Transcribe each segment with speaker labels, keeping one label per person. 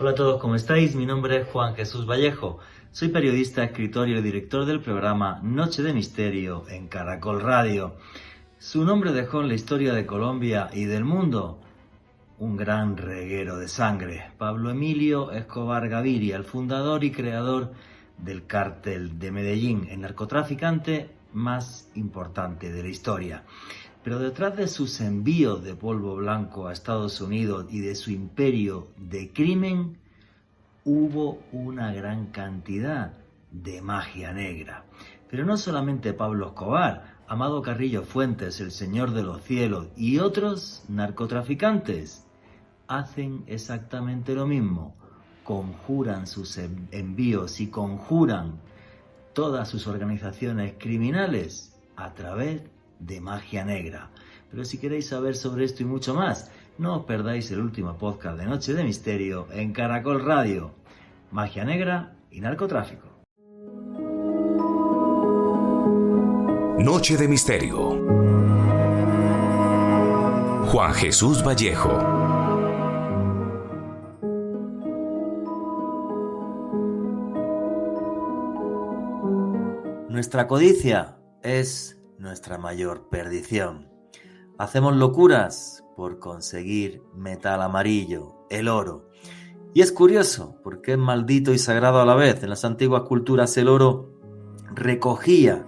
Speaker 1: Hola a todos, ¿cómo estáis? Mi nombre es Juan Jesús Vallejo. Soy periodista, escritor y director del programa Noche de Misterio en Caracol Radio. Su nombre dejó en la historia de Colombia y del mundo un gran reguero de sangre. Pablo Emilio Escobar Gaviria, el fundador y creador del cártel de Medellín, el narcotraficante más importante de la historia. Pero detrás de sus envíos de polvo blanco a Estados Unidos y de su imperio de crimen, hubo una gran cantidad de magia negra. Pero no solamente Pablo Escobar, Amado Carrillo Fuentes, el Señor de los Cielos y otros narcotraficantes hacen exactamente lo mismo. Conjuran sus envíos y conjuran todas sus organizaciones criminales a través de magia negra. Pero si queréis saber sobre esto y mucho más, no os perdáis el último podcast de Noche de Misterio en Caracol Radio. Magia negra y narcotráfico.
Speaker 2: Noche de Misterio. Juan Jesús Vallejo.
Speaker 1: Nuestra codicia es nuestra mayor perdición. Hacemos locuras por conseguir metal amarillo, el oro. Y es curioso, porque es maldito y sagrado a la vez. En las antiguas culturas el oro recogía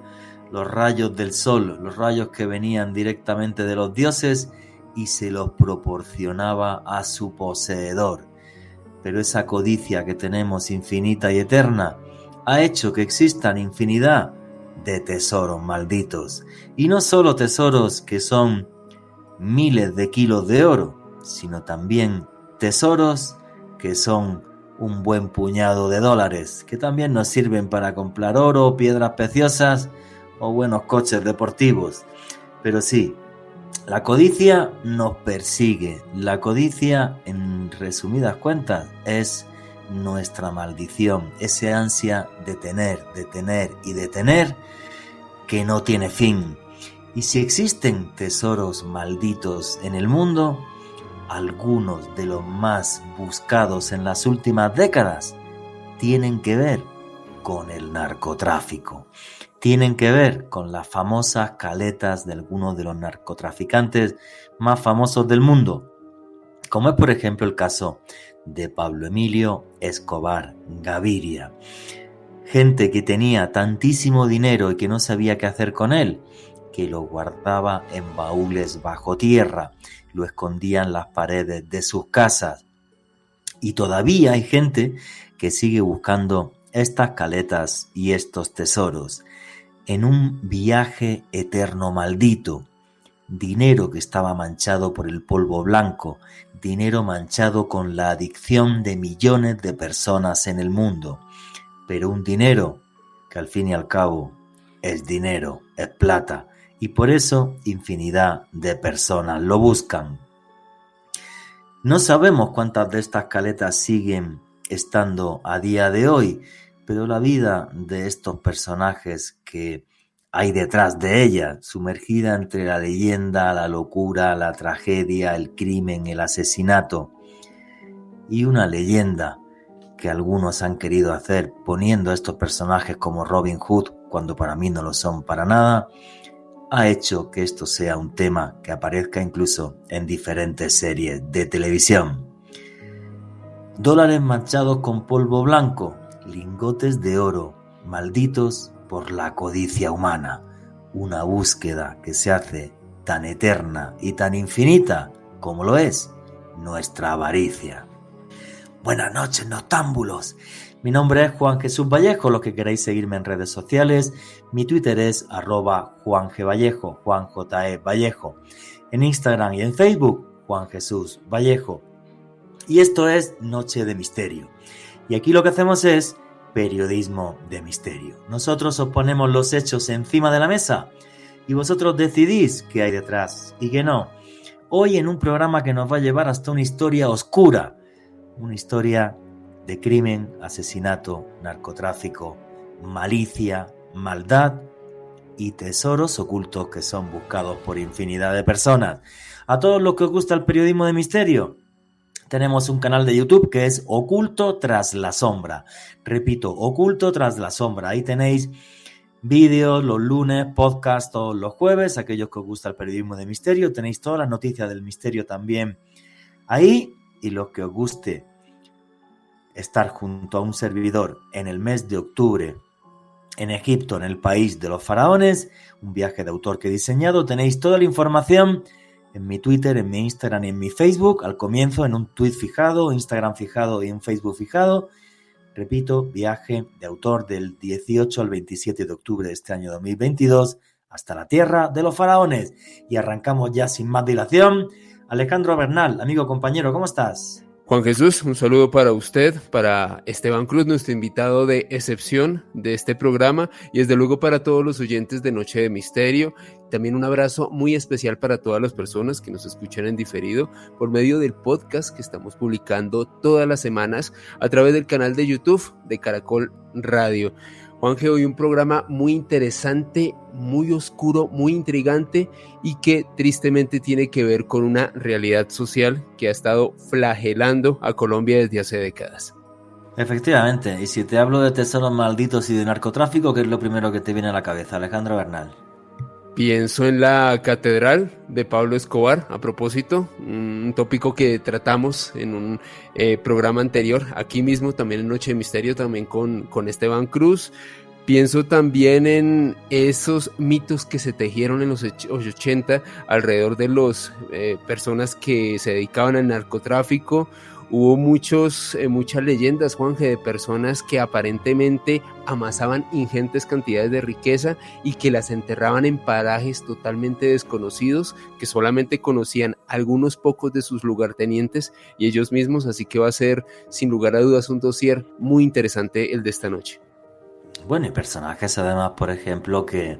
Speaker 1: los rayos del sol, los rayos que venían directamente de los dioses, y se los proporcionaba a su poseedor. Pero esa codicia que tenemos infinita y eterna ha hecho que existan infinidad de tesoros malditos. Y no solo tesoros que son miles de kilos de oro, sino también tesoros que son un buen puñado de dólares, que también nos sirven para comprar oro, piedras preciosas o buenos coches deportivos. Pero sí, la codicia nos persigue. La codicia, en resumidas cuentas, es nuestra maldición, ese ansia de tener y de tener que no tiene fin. Y si existen tesoros malditos en el mundo, algunos de los más buscados en las últimas décadas tienen que ver con el narcotráfico. Tienen que ver con las famosas caletas de algunos de los narcotraficantes más famosos del mundo, como es por ejemplo el caso de Pablo Emilio Escobar Gaviria. Gente que tenía tantísimo dinero y que no sabía qué hacer con él, que lo guardaba en baúles bajo tierra, lo escondía en las paredes de sus casas. Y todavía hay gente que sigue buscando estas caletas y estos tesoros en un viaje eterno maldito. Dinero que estaba manchado por el polvo blanco, dinero manchado con la adicción de millones de personas en el mundo, pero un dinero que al fin y al cabo es dinero, es plata, y por eso infinidad de personas lo buscan. No sabemos cuántas de estas caletas siguen estando a día de hoy, pero la vida de estos personajes que hay detrás de ella, sumergida entre la leyenda, la locura, la tragedia, el crimen, el asesinato, y una leyenda que algunos han querido hacer poniendo a estos personajes como Robin Hood, cuando para mí no lo son para nada, ha hecho que esto sea un tema que aparezca incluso en diferentes series de televisión. Dólares manchados con polvo blanco, lingotes de oro, malditos por la codicia humana, una búsqueda que se hace tan eterna y tan infinita como lo es nuestra avaricia. Buenas noches, noctámbulos. Mi nombre es Juan Jesús Vallejo. Los que queráis seguirme en redes sociales, mi Twitter es @JuanGVallejo, Juan J.E. Vallejo. En Instagram y en Facebook, Juan Jesús Vallejo. Y esto es Noche de Misterio. Y aquí lo que hacemos es periodismo de misterio. Nosotros os ponemos los hechos encima de la mesa y vosotros decidís qué hay detrás y qué no. Hoy en un programa que nos va a llevar hasta una historia oscura, una historia de crimen, asesinato, narcotráfico, malicia, maldad y tesoros ocultos que son buscados por infinidad de personas. A todos los que os gusta el periodismo de misterio, tenemos un canal de YouTube que es Oculto tras la sombra. Repito, Oculto tras la sombra. Ahí tenéis vídeos los lunes, podcast todos los jueves. Aquellos que os gusta el periodismo de misterio, tenéis todas las noticias del misterio también ahí. Y los que os guste estar junto a un servidor en el mes de octubre en Egipto, en el país de los faraones, un viaje de autor que he diseñado, tenéis toda la información en mi Twitter, en mi Instagram y en mi Facebook, al comienzo en un tweet fijado, Instagram fijado y un Facebook fijado. Repito, viaje de autor del 18 al 27 de octubre de este año 2022 hasta la tierra de los faraones. Y arrancamos ya sin más dilación. Alejandro Bernal, amigo, compañero, ¿cómo estás?
Speaker 3: Juan Jesús, un saludo para usted, para Esteban Cruz, nuestro invitado de excepción de este programa, y desde luego para todos los oyentes de Noche de Misterio. También un abrazo muy especial para todas las personas que nos escuchan en diferido por medio del podcast que estamos publicando todas las semanas a través del canal de YouTube de Caracol Radio. Juanje, hoy un programa muy interesante, muy oscuro, muy intrigante y que tristemente tiene que ver con una realidad social que ha estado flagelando a Colombia desde hace décadas.
Speaker 1: Efectivamente, y si te hablo de tesoros malditos y de narcotráfico, ¿qué es lo primero que te viene a la cabeza, Alejandro Bernal?
Speaker 3: Pienso en la catedral de Pablo Escobar, a propósito, un tópico que tratamos en un programa anterior, aquí mismo, también en Noche de Misterio, también con Esteban Cruz. Pienso también en esos mitos que se tejieron en los 80 alrededor de las personas que se dedicaban al narcotráfico. Hubo muchas leyendas, Juanje, de personas que aparentemente amasaban ingentes cantidades de riqueza y que las enterraban en parajes totalmente desconocidos, que solamente conocían algunos pocos de sus lugartenientes y ellos mismos, así que va a ser sin lugar a dudas un dossier muy interesante el de esta noche.
Speaker 1: Bueno, y personajes además, por ejemplo, que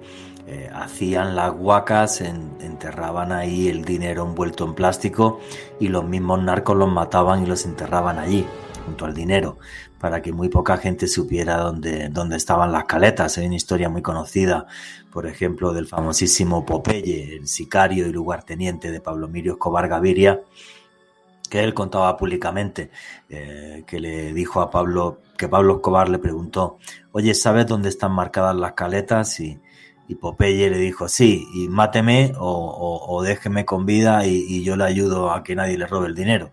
Speaker 1: hacían las huacas, enterraban ahí el dinero envuelto en plástico y los mismos narcos los mataban y los enterraban allí, junto al dinero, para que muy poca gente supiera dónde estaban las caletas. Hay una historia muy conocida, por ejemplo, del famosísimo Popeye, el sicario y lugarteniente de Pablo Emilio Escobar Gaviria, que él contaba públicamente, que le dijo a Pablo, que Pablo Escobar le preguntó: oye, ¿sabes dónde están marcadas las caletas? Y Popeye le dijo: sí, y máteme o déjeme con vida y yo le ayudo a que nadie le robe el dinero.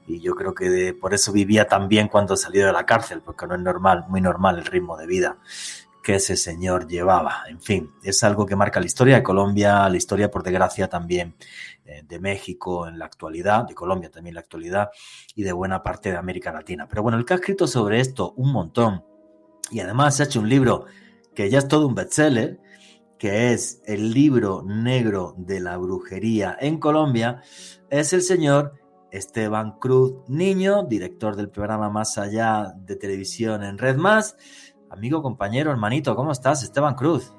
Speaker 1: Y yo creo que por eso vivía tan bien cuando salió de la cárcel, porque no es normal, muy normal el ritmo de vida que ese señor llevaba. En fin, es algo que marca la historia de Colombia, la historia, por desgracia, también de México en la actualidad, de Colombia también en la actualidad y de buena parte de América Latina. Pero bueno, el que ha escrito sobre esto un montón y además se ha hecho un libro que ya es todo un bestseller, que es el libro negro de la brujería en Colombia, es el señor Esteban Cruz Niño, director del programa Más Allá de televisión en Red Más. Amigo, compañero, hermanito, ¿cómo estás, Esteban Cruz?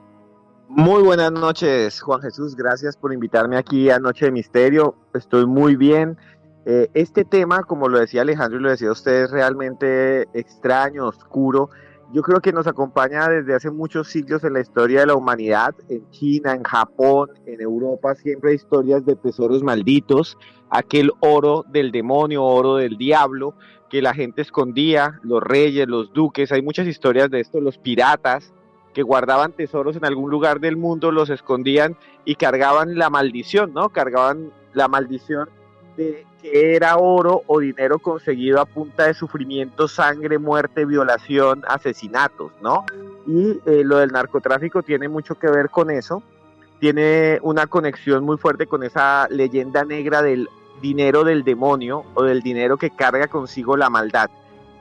Speaker 4: Muy buenas noches, Juan Jesús, gracias por invitarme aquí a Noche de Misterio, estoy muy bien. Este tema, como lo decía Alejandro y lo decía usted, es realmente extraño, oscuro. Yo creo que nos acompaña desde hace muchos siglos en la historia de la humanidad. En China, en Japón, en Europa, siempre hay historias de tesoros malditos, aquel oro del demonio, oro del diablo, que la gente escondía, los reyes, los duques, hay muchas historias de esto, los piratas, que guardaban tesoros en algún lugar del mundo, los escondían y cargaban la maldición, ¿no? Cargaban la maldición de que era oro o dinero conseguido a punta de sufrimiento, sangre, muerte, violación, asesinatos, ¿no? Y lo del narcotráfico tiene mucho que ver con eso, tiene una conexión muy fuerte con esa leyenda negra del dinero del demonio o del dinero que carga consigo la maldad.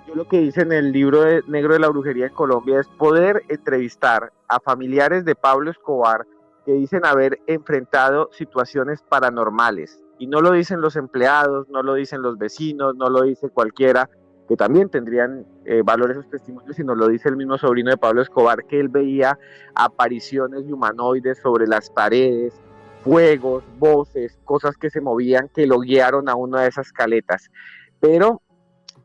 Speaker 4: Yo lo que hice en el libro negro de la brujería en Colombia es poder entrevistar a familiares de Pablo Escobar que dicen haber enfrentado situaciones paranormales. Y no lo dicen los empleados, no lo dicen los vecinos, no lo dice cualquiera, que también tendrían valor esos testimonios, sino lo dice el mismo sobrino de Pablo Escobar, que él veía apariciones de humanoides sobre las paredes, fuegos, voces, cosas que se movían que lo guiaron a una de esas caletas. Pero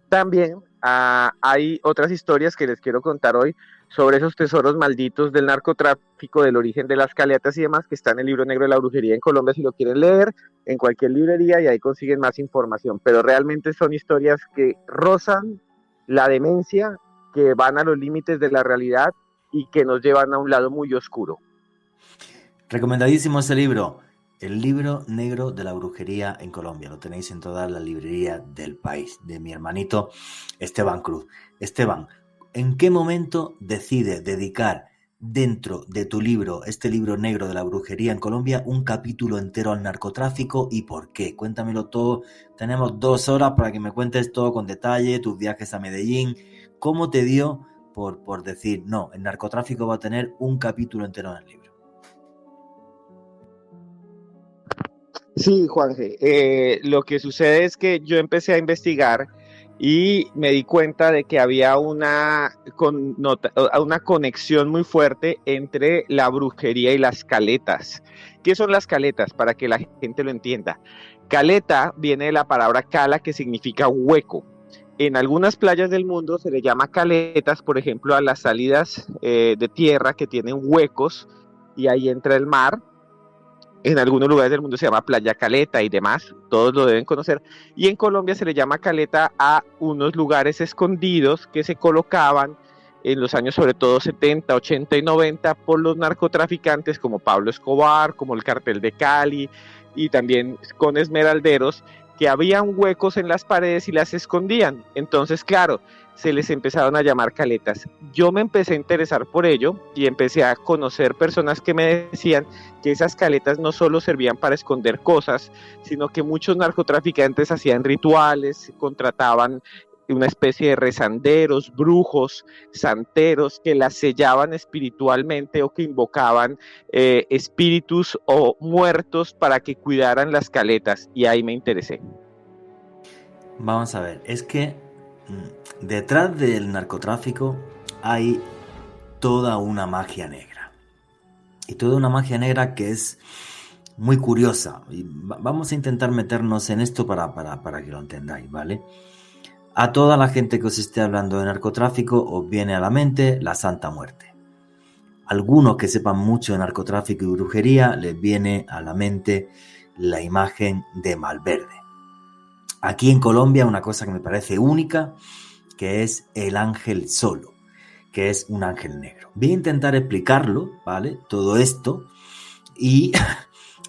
Speaker 4: también hay otras historias que les quiero contar hoy sobre esos tesoros malditos del narcotráfico, del origen de las caletas y demás, que está en el libro negro de la brujería en Colombia, si lo quieren leer, en cualquier librería, y ahí consiguen más información. Pero realmente son historias que rozan la demencia, que van a los límites de la realidad y que nos llevan a un lado muy oscuro.
Speaker 1: Recomendadísimo ese libro, el libro negro de la brujería en Colombia. Lo tenéis en todas las librerías del país, de mi hermanito Esteban Cruz. Esteban, ¿en qué momento decides dedicar dentro de tu libro, este libro negro de la brujería en Colombia, un capítulo entero al narcotráfico y por qué? Cuéntamelo todo. Tenemos 2 horas para que me cuentes todo con detalle, tus viajes a Medellín. ¿Cómo te dio por decir, no, el narcotráfico va a tener un capítulo entero en el libro?
Speaker 4: Sí, Juanje, lo que sucede es que yo empecé a investigar y me di cuenta de que había una conexión muy fuerte entre la brujería y las caletas. ¿Qué son las caletas? Para que la gente lo entienda. Caleta viene de la palabra cala, que significa hueco. En algunas playas del mundo se le llama caletas, por ejemplo, a las salidas de tierra que tienen huecos y ahí entra el mar. En algunos lugares del mundo se llama Playa Caleta y demás, todos lo deben conocer. Y en Colombia se le llama caleta a unos lugares escondidos que se colocaban en los años sobre todo 70, 80 y 90 por los narcotraficantes como Pablo Escobar, como el Cartel de Cali y también con esmeralderos, que habían huecos en las paredes y las escondían. Entonces, claro, se les empezaron a llamar caletas. Yo me empecé a interesar por ello y empecé a conocer personas que me decían que esas caletas no solo servían para esconder cosas, sino que muchos narcotraficantes hacían rituales, contrataban una especie de rezanderos, brujos, santeros, que las sellaban espiritualmente o que invocaban espíritus o muertos para que cuidaran las caletas, y ahí me interesé.
Speaker 1: Vamos a ver, es que detrás del narcotráfico hay toda una magia negra. Y toda una magia negra que es muy curiosa. Y vamos a intentar meternos en esto para que lo entendáis, ¿vale? A toda la gente que os esté hablando de narcotráfico os viene a la mente la Santa Muerte. Algunos que sepan mucho de narcotráfico y brujería les viene a la mente la imagen de Malverde. Aquí en Colombia una cosa que me parece única, que es el ángel solo, que es un ángel negro. Voy a intentar explicarlo, ¿vale? Todo esto, y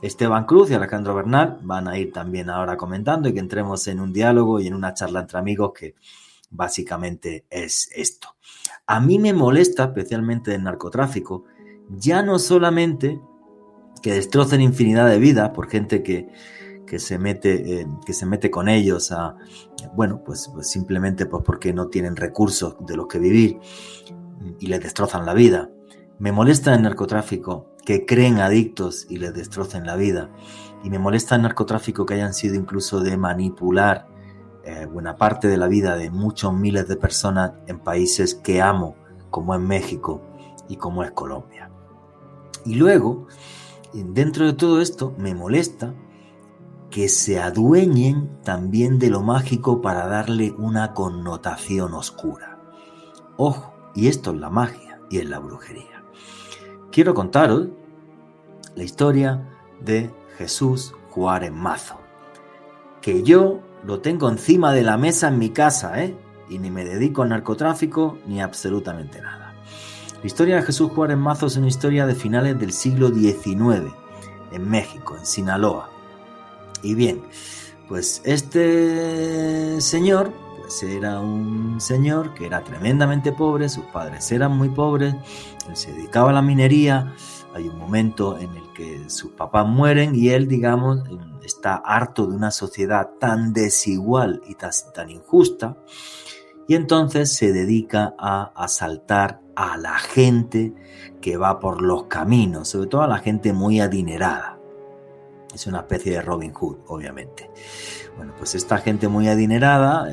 Speaker 1: Esteban Cruz y Alejandro Bernal van a ir también ahora comentando y que entremos en un diálogo y en una charla entre amigos que básicamente es esto. A mí me molesta especialmente el narcotráfico, ya no solamente que destrocen infinidad de vidas por gente que se mete con ellos pues simplemente pues porque no tienen recursos de los que vivir y les destrozan la vida. Me molesta el narcotráfico que creen adictos y les destrocen la vida. Y me molesta el narcotráfico que hayan sido incluso de manipular buena parte de la vida de muchos miles de personas en países que amo, como es México y como es Colombia. Y luego, dentro de todo esto, me molesta que se adueñen también de lo mágico para darle una connotación oscura. Ojo, y esto es la magia y es la brujería. Quiero contaros la historia de Jesús Juárez Mazo, que yo lo tengo encima de la mesa en mi casa, y ni me dedico al narcotráfico ni absolutamente nada. La historia de Jesús Juárez Mazo es una historia de finales del siglo XIX, en México, en Sinaloa. Y bien, pues este señor pues era un señor que era tremendamente pobre, sus padres eran muy pobres, él se dedicaba a la minería. Hay un momento en el que sus papás mueren y él, digamos, está harto de una sociedad tan desigual y tan injusta, y entonces se dedica a asaltar a la gente que va por los caminos, sobre todo a la gente muy adinerada. Es una especie de Robin Hood, obviamente. Bueno, pues esta gente muy adinerada,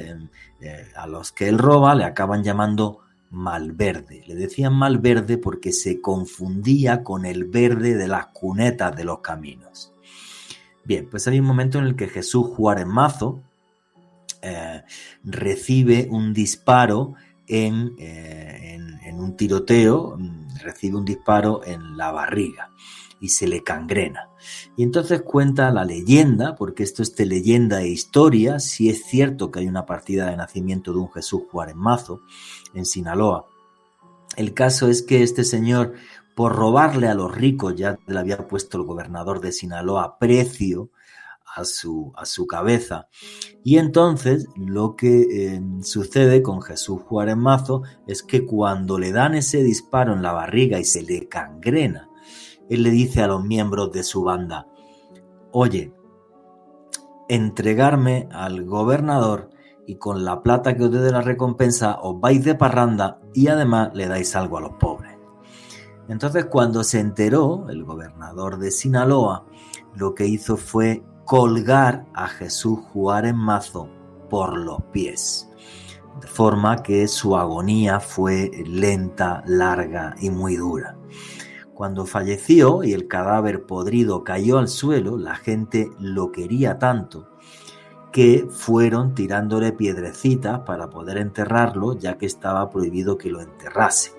Speaker 1: a los que él roba, le acaban llamando Malverde. Le decían Malverde porque se confundía con el verde de las cunetas de los caminos. Bien, pues hay un momento en el que Jesús Juárez Mazo recibe un disparo en un tiroteo, recibe un disparo en la barriga y se le cangrena. Y entonces cuenta la leyenda, porque esto es de leyenda e historia, si es cierto que hay una partida de nacimiento de un Jesús Juárez Mazo en Sinaloa. El caso es que este señor, por robarle a los ricos, ya le había puesto el gobernador de Sinaloa precio a su cabeza. Y entonces lo que sucede con Jesús Juárez Mazo es que cuando le dan ese disparo en la barriga y se le cangrena, él le dice a los miembros de su banda: oye, entregarme al gobernador y con la plata que os dé de la recompensa os vais de parranda y además le dais algo a los pobres. Entonces, cuando se enteró el gobernador de Sinaloa, lo que hizo fue colgar a Jesús Juárez Mazo por los pies, de forma que su agonía fue lenta, larga y muy dura. Cuando falleció y el cadáver podrido cayó al suelo, la gente lo quería tanto que fueron tirándole piedrecitas para poder enterrarlo, ya que estaba prohibido que lo enterrase.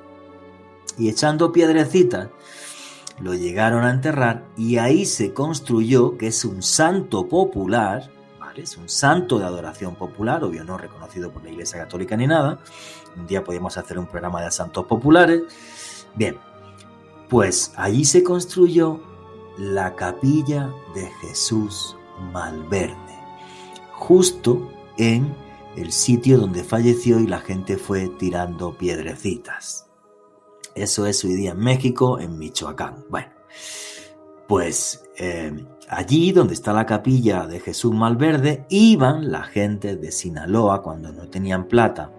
Speaker 1: Y echando piedrecitas, lo llegaron a enterrar y ahí se construyó que es un santo popular, ¿vale? Es un santo de adoración popular, obvio no reconocido por la Iglesia Católica ni nada. Un día podemos hacer un programa de santos populares. Bien, pues allí se construyó la capilla de Jesús Malverde, justo en el sitio donde falleció y la gente fue tirando piedrecitas. Eso es hoy día en México, en Michoacán. Bueno, pues allí donde está la capilla de Jesús Malverde iban la gente de Sinaloa cuando no tenían plata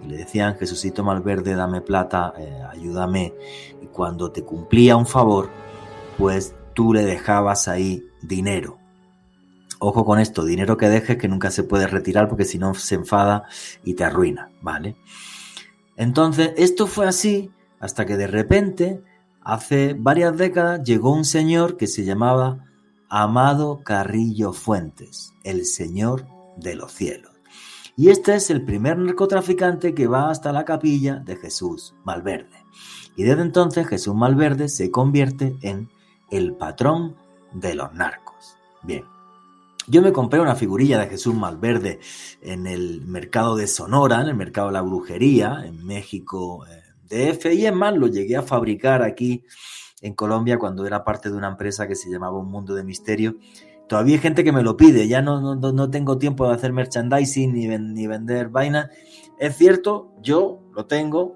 Speaker 1: y le decían: Jesucito Malverde, dame plata, ayúdame. Y cuando te cumplía un favor, pues tú le dejabas ahí dinero. Ojo con esto, dinero que dejes que nunca se puede retirar porque si no se enfada y te arruina, ¿vale? Entonces, esto fue así hasta que de repente, hace varias décadas, llegó un señor que se llamaba Amado Carrillo Fuentes, el Señor de los Cielos. Y este es el primer narcotraficante que va hasta la capilla de Jesús Malverde. Y desde entonces Jesús Malverde se convierte en el patrón de los narcos. Bien. Yo me compré una figurilla de Jesús Malverde en el mercado de Sonora, en el mercado de la brujería, en México DF, y es más, lo llegué a fabricar aquí en Colombia cuando era parte de una empresa que se llamaba Un Mundo de Misterio. Todavía hay gente que me lo pide, ya no tengo tiempo de hacer merchandising ni vender vainas. Es cierto, yo lo tengo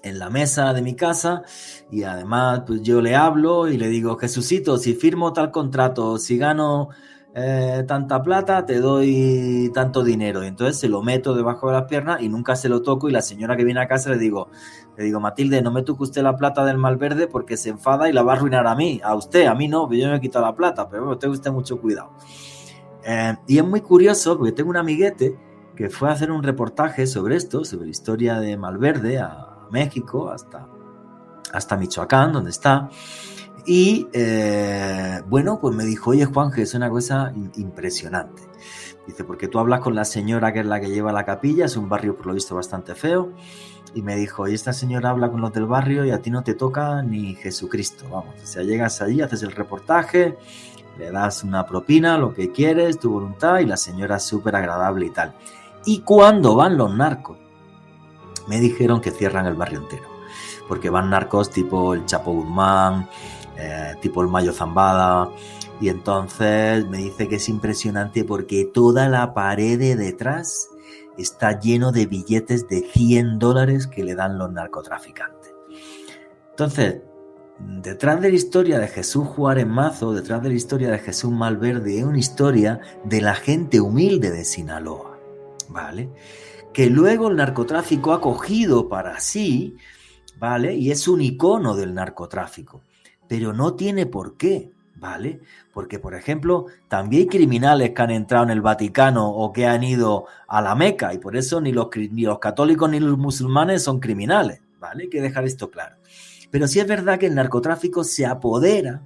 Speaker 1: en la mesa de mi casa y además pues yo le hablo y le digo: Jesucito, si firmo tal contrato, si gano tanta plata, te doy tanto dinero. Y entonces se lo meto debajo de las piernas y nunca se lo toco, y la señora que viene a casa le digo: Matilde, no me toque usted la plata del Malverde porque se enfada y la va a arruinar a mí, a usted, a mí no, yo me he quitado la plata, pero tenga usted mucho cuidado. Y es muy curioso porque tengo un amiguete que fue a hacer un reportaje sobre esto, sobre la historia de Malverde a México, hasta Michoacán, donde está. Y bueno, pues me dijo: oye, Juanje, es una cosa impresionante. Dice: porque tú hablas con la señora que es la que lleva la capilla, es un barrio por lo visto bastante feo. Y me dijo: y esta señora habla con los del barrio y a ti no te toca ni Jesucristo. Vamos, o sea, llegas allí, haces el reportaje, le das una propina, lo que quieres, tu voluntad, y la señora es súper agradable y tal. Y cuando van los narcos, me dijeron que cierran el barrio entero, porque van narcos tipo el Chapo Guzmán, tipo el Mayo Zambada, y entonces me dice que es impresionante porque toda la pared de detrás está lleno de billetes de $100 que le dan los narcotraficantes. Entonces, detrás de la historia de Jesús Juárez Mazo, detrás de la historia de Jesús Malverde, es una historia de la gente humilde de Sinaloa, ¿vale? Que luego el narcotráfico ha cogido para sí, ¿vale? Y es un icono del narcotráfico. Pero no tiene por qué, ¿vale? Porque, por ejemplo, también hay criminales que han entrado en el Vaticano o que han ido a la Meca, y por eso ni los católicos ni los musulmanes son criminales, ¿vale? Hay que dejar esto claro. Pero sí es verdad que el narcotráfico se apodera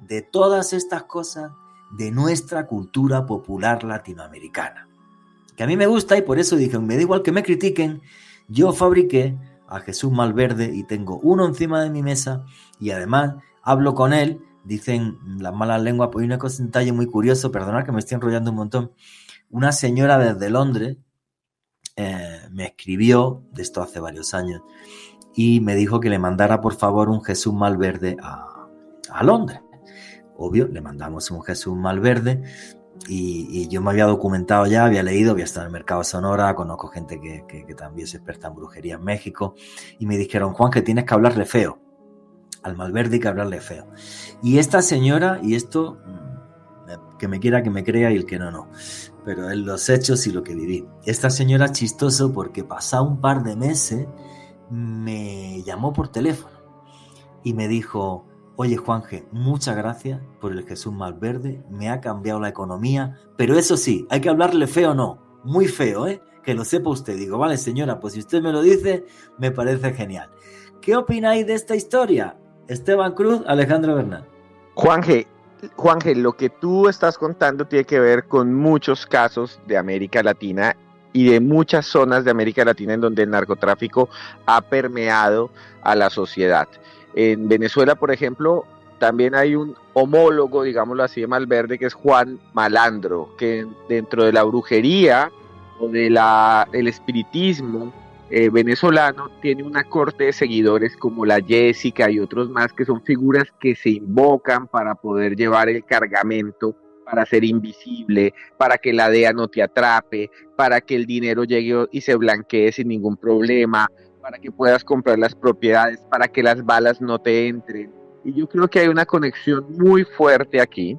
Speaker 1: de todas estas cosas de nuestra cultura popular latinoamericana, que a mí me gusta, y por eso dije: me da igual que me critiquen, Yo fabriqué a Jesús Malverde y tengo uno encima de mi mesa y además hablo con él. Dicen las malas lenguas, pues hay un detalle muy curioso, perdonad que me estoy enrollando un montón. Una señora desde Londres me escribió, de esto hace varios años, y me dijo que le mandara por favor un Jesús Malverde a Londres. Obvio, le mandamos un Jesús Malverde y yo me había documentado ya, había leído, había estado en el mercado Sonora, conozco gente que también es experta en brujería en México, y me dijeron, Juan, que tienes que hablarle feo. Al Malverde hay que hablarle feo. Y esta señora, y esto, que me quiera que me crea y el que no, no. Pero en los hechos y lo que viví. Esta señora es chistoso porque pasado un par de meses me llamó por teléfono y me dijo, oye Juanje, muchas gracias por el Jesús Malverde, me ha cambiado la economía, pero eso sí, hay que hablarle feo o no, muy feo, que lo sepa usted. Digo, vale señora, pues si usted me lo dice, me parece genial. ¿Qué opináis de esta historia? Esteban Cruz, Alejandro Bernal.
Speaker 4: Juanje, lo que tú estás contando tiene que ver con muchos casos de América Latina y de muchas zonas de América Latina en donde el narcotráfico ha permeado a la sociedad. En Venezuela, por ejemplo, también hay un homólogo, digámoslo así, de Malverde, que es Juan Malandro, que dentro de la brujería o del espiritismo venezolano tiene una corte de seguidores como la Jessica y otros más, que son figuras que se invocan para poder llevar el cargamento, para ser invisible, para que la DEA no te atrape, para que el dinero llegue y se blanquee sin ningún problema, para que puedas comprar las propiedades, para que las balas no te entren. Y yo creo que hay una conexión muy fuerte aquí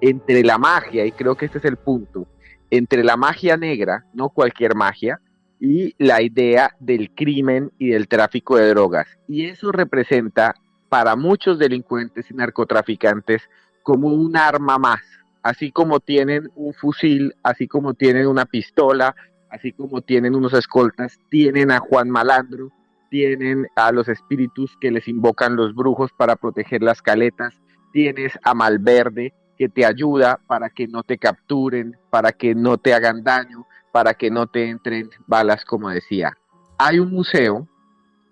Speaker 4: entre la magia, y creo que este es el punto, entre la magia negra, no cualquier magia, y la idea del crimen y del tráfico de drogas. Y eso representa para muchos delincuentes y narcotraficantes como un arma más. Así como tienen un fusil, así como tienen una pistola, así como tienen unos escoltas, tienen a Juan Malandro, tienen a los espíritus que les invocan los brujos para proteger las caletas, tienes a Malverde que te ayuda para que no te capturen, para que no te hagan daño, para que no te entren balas, como decía. Hay un museo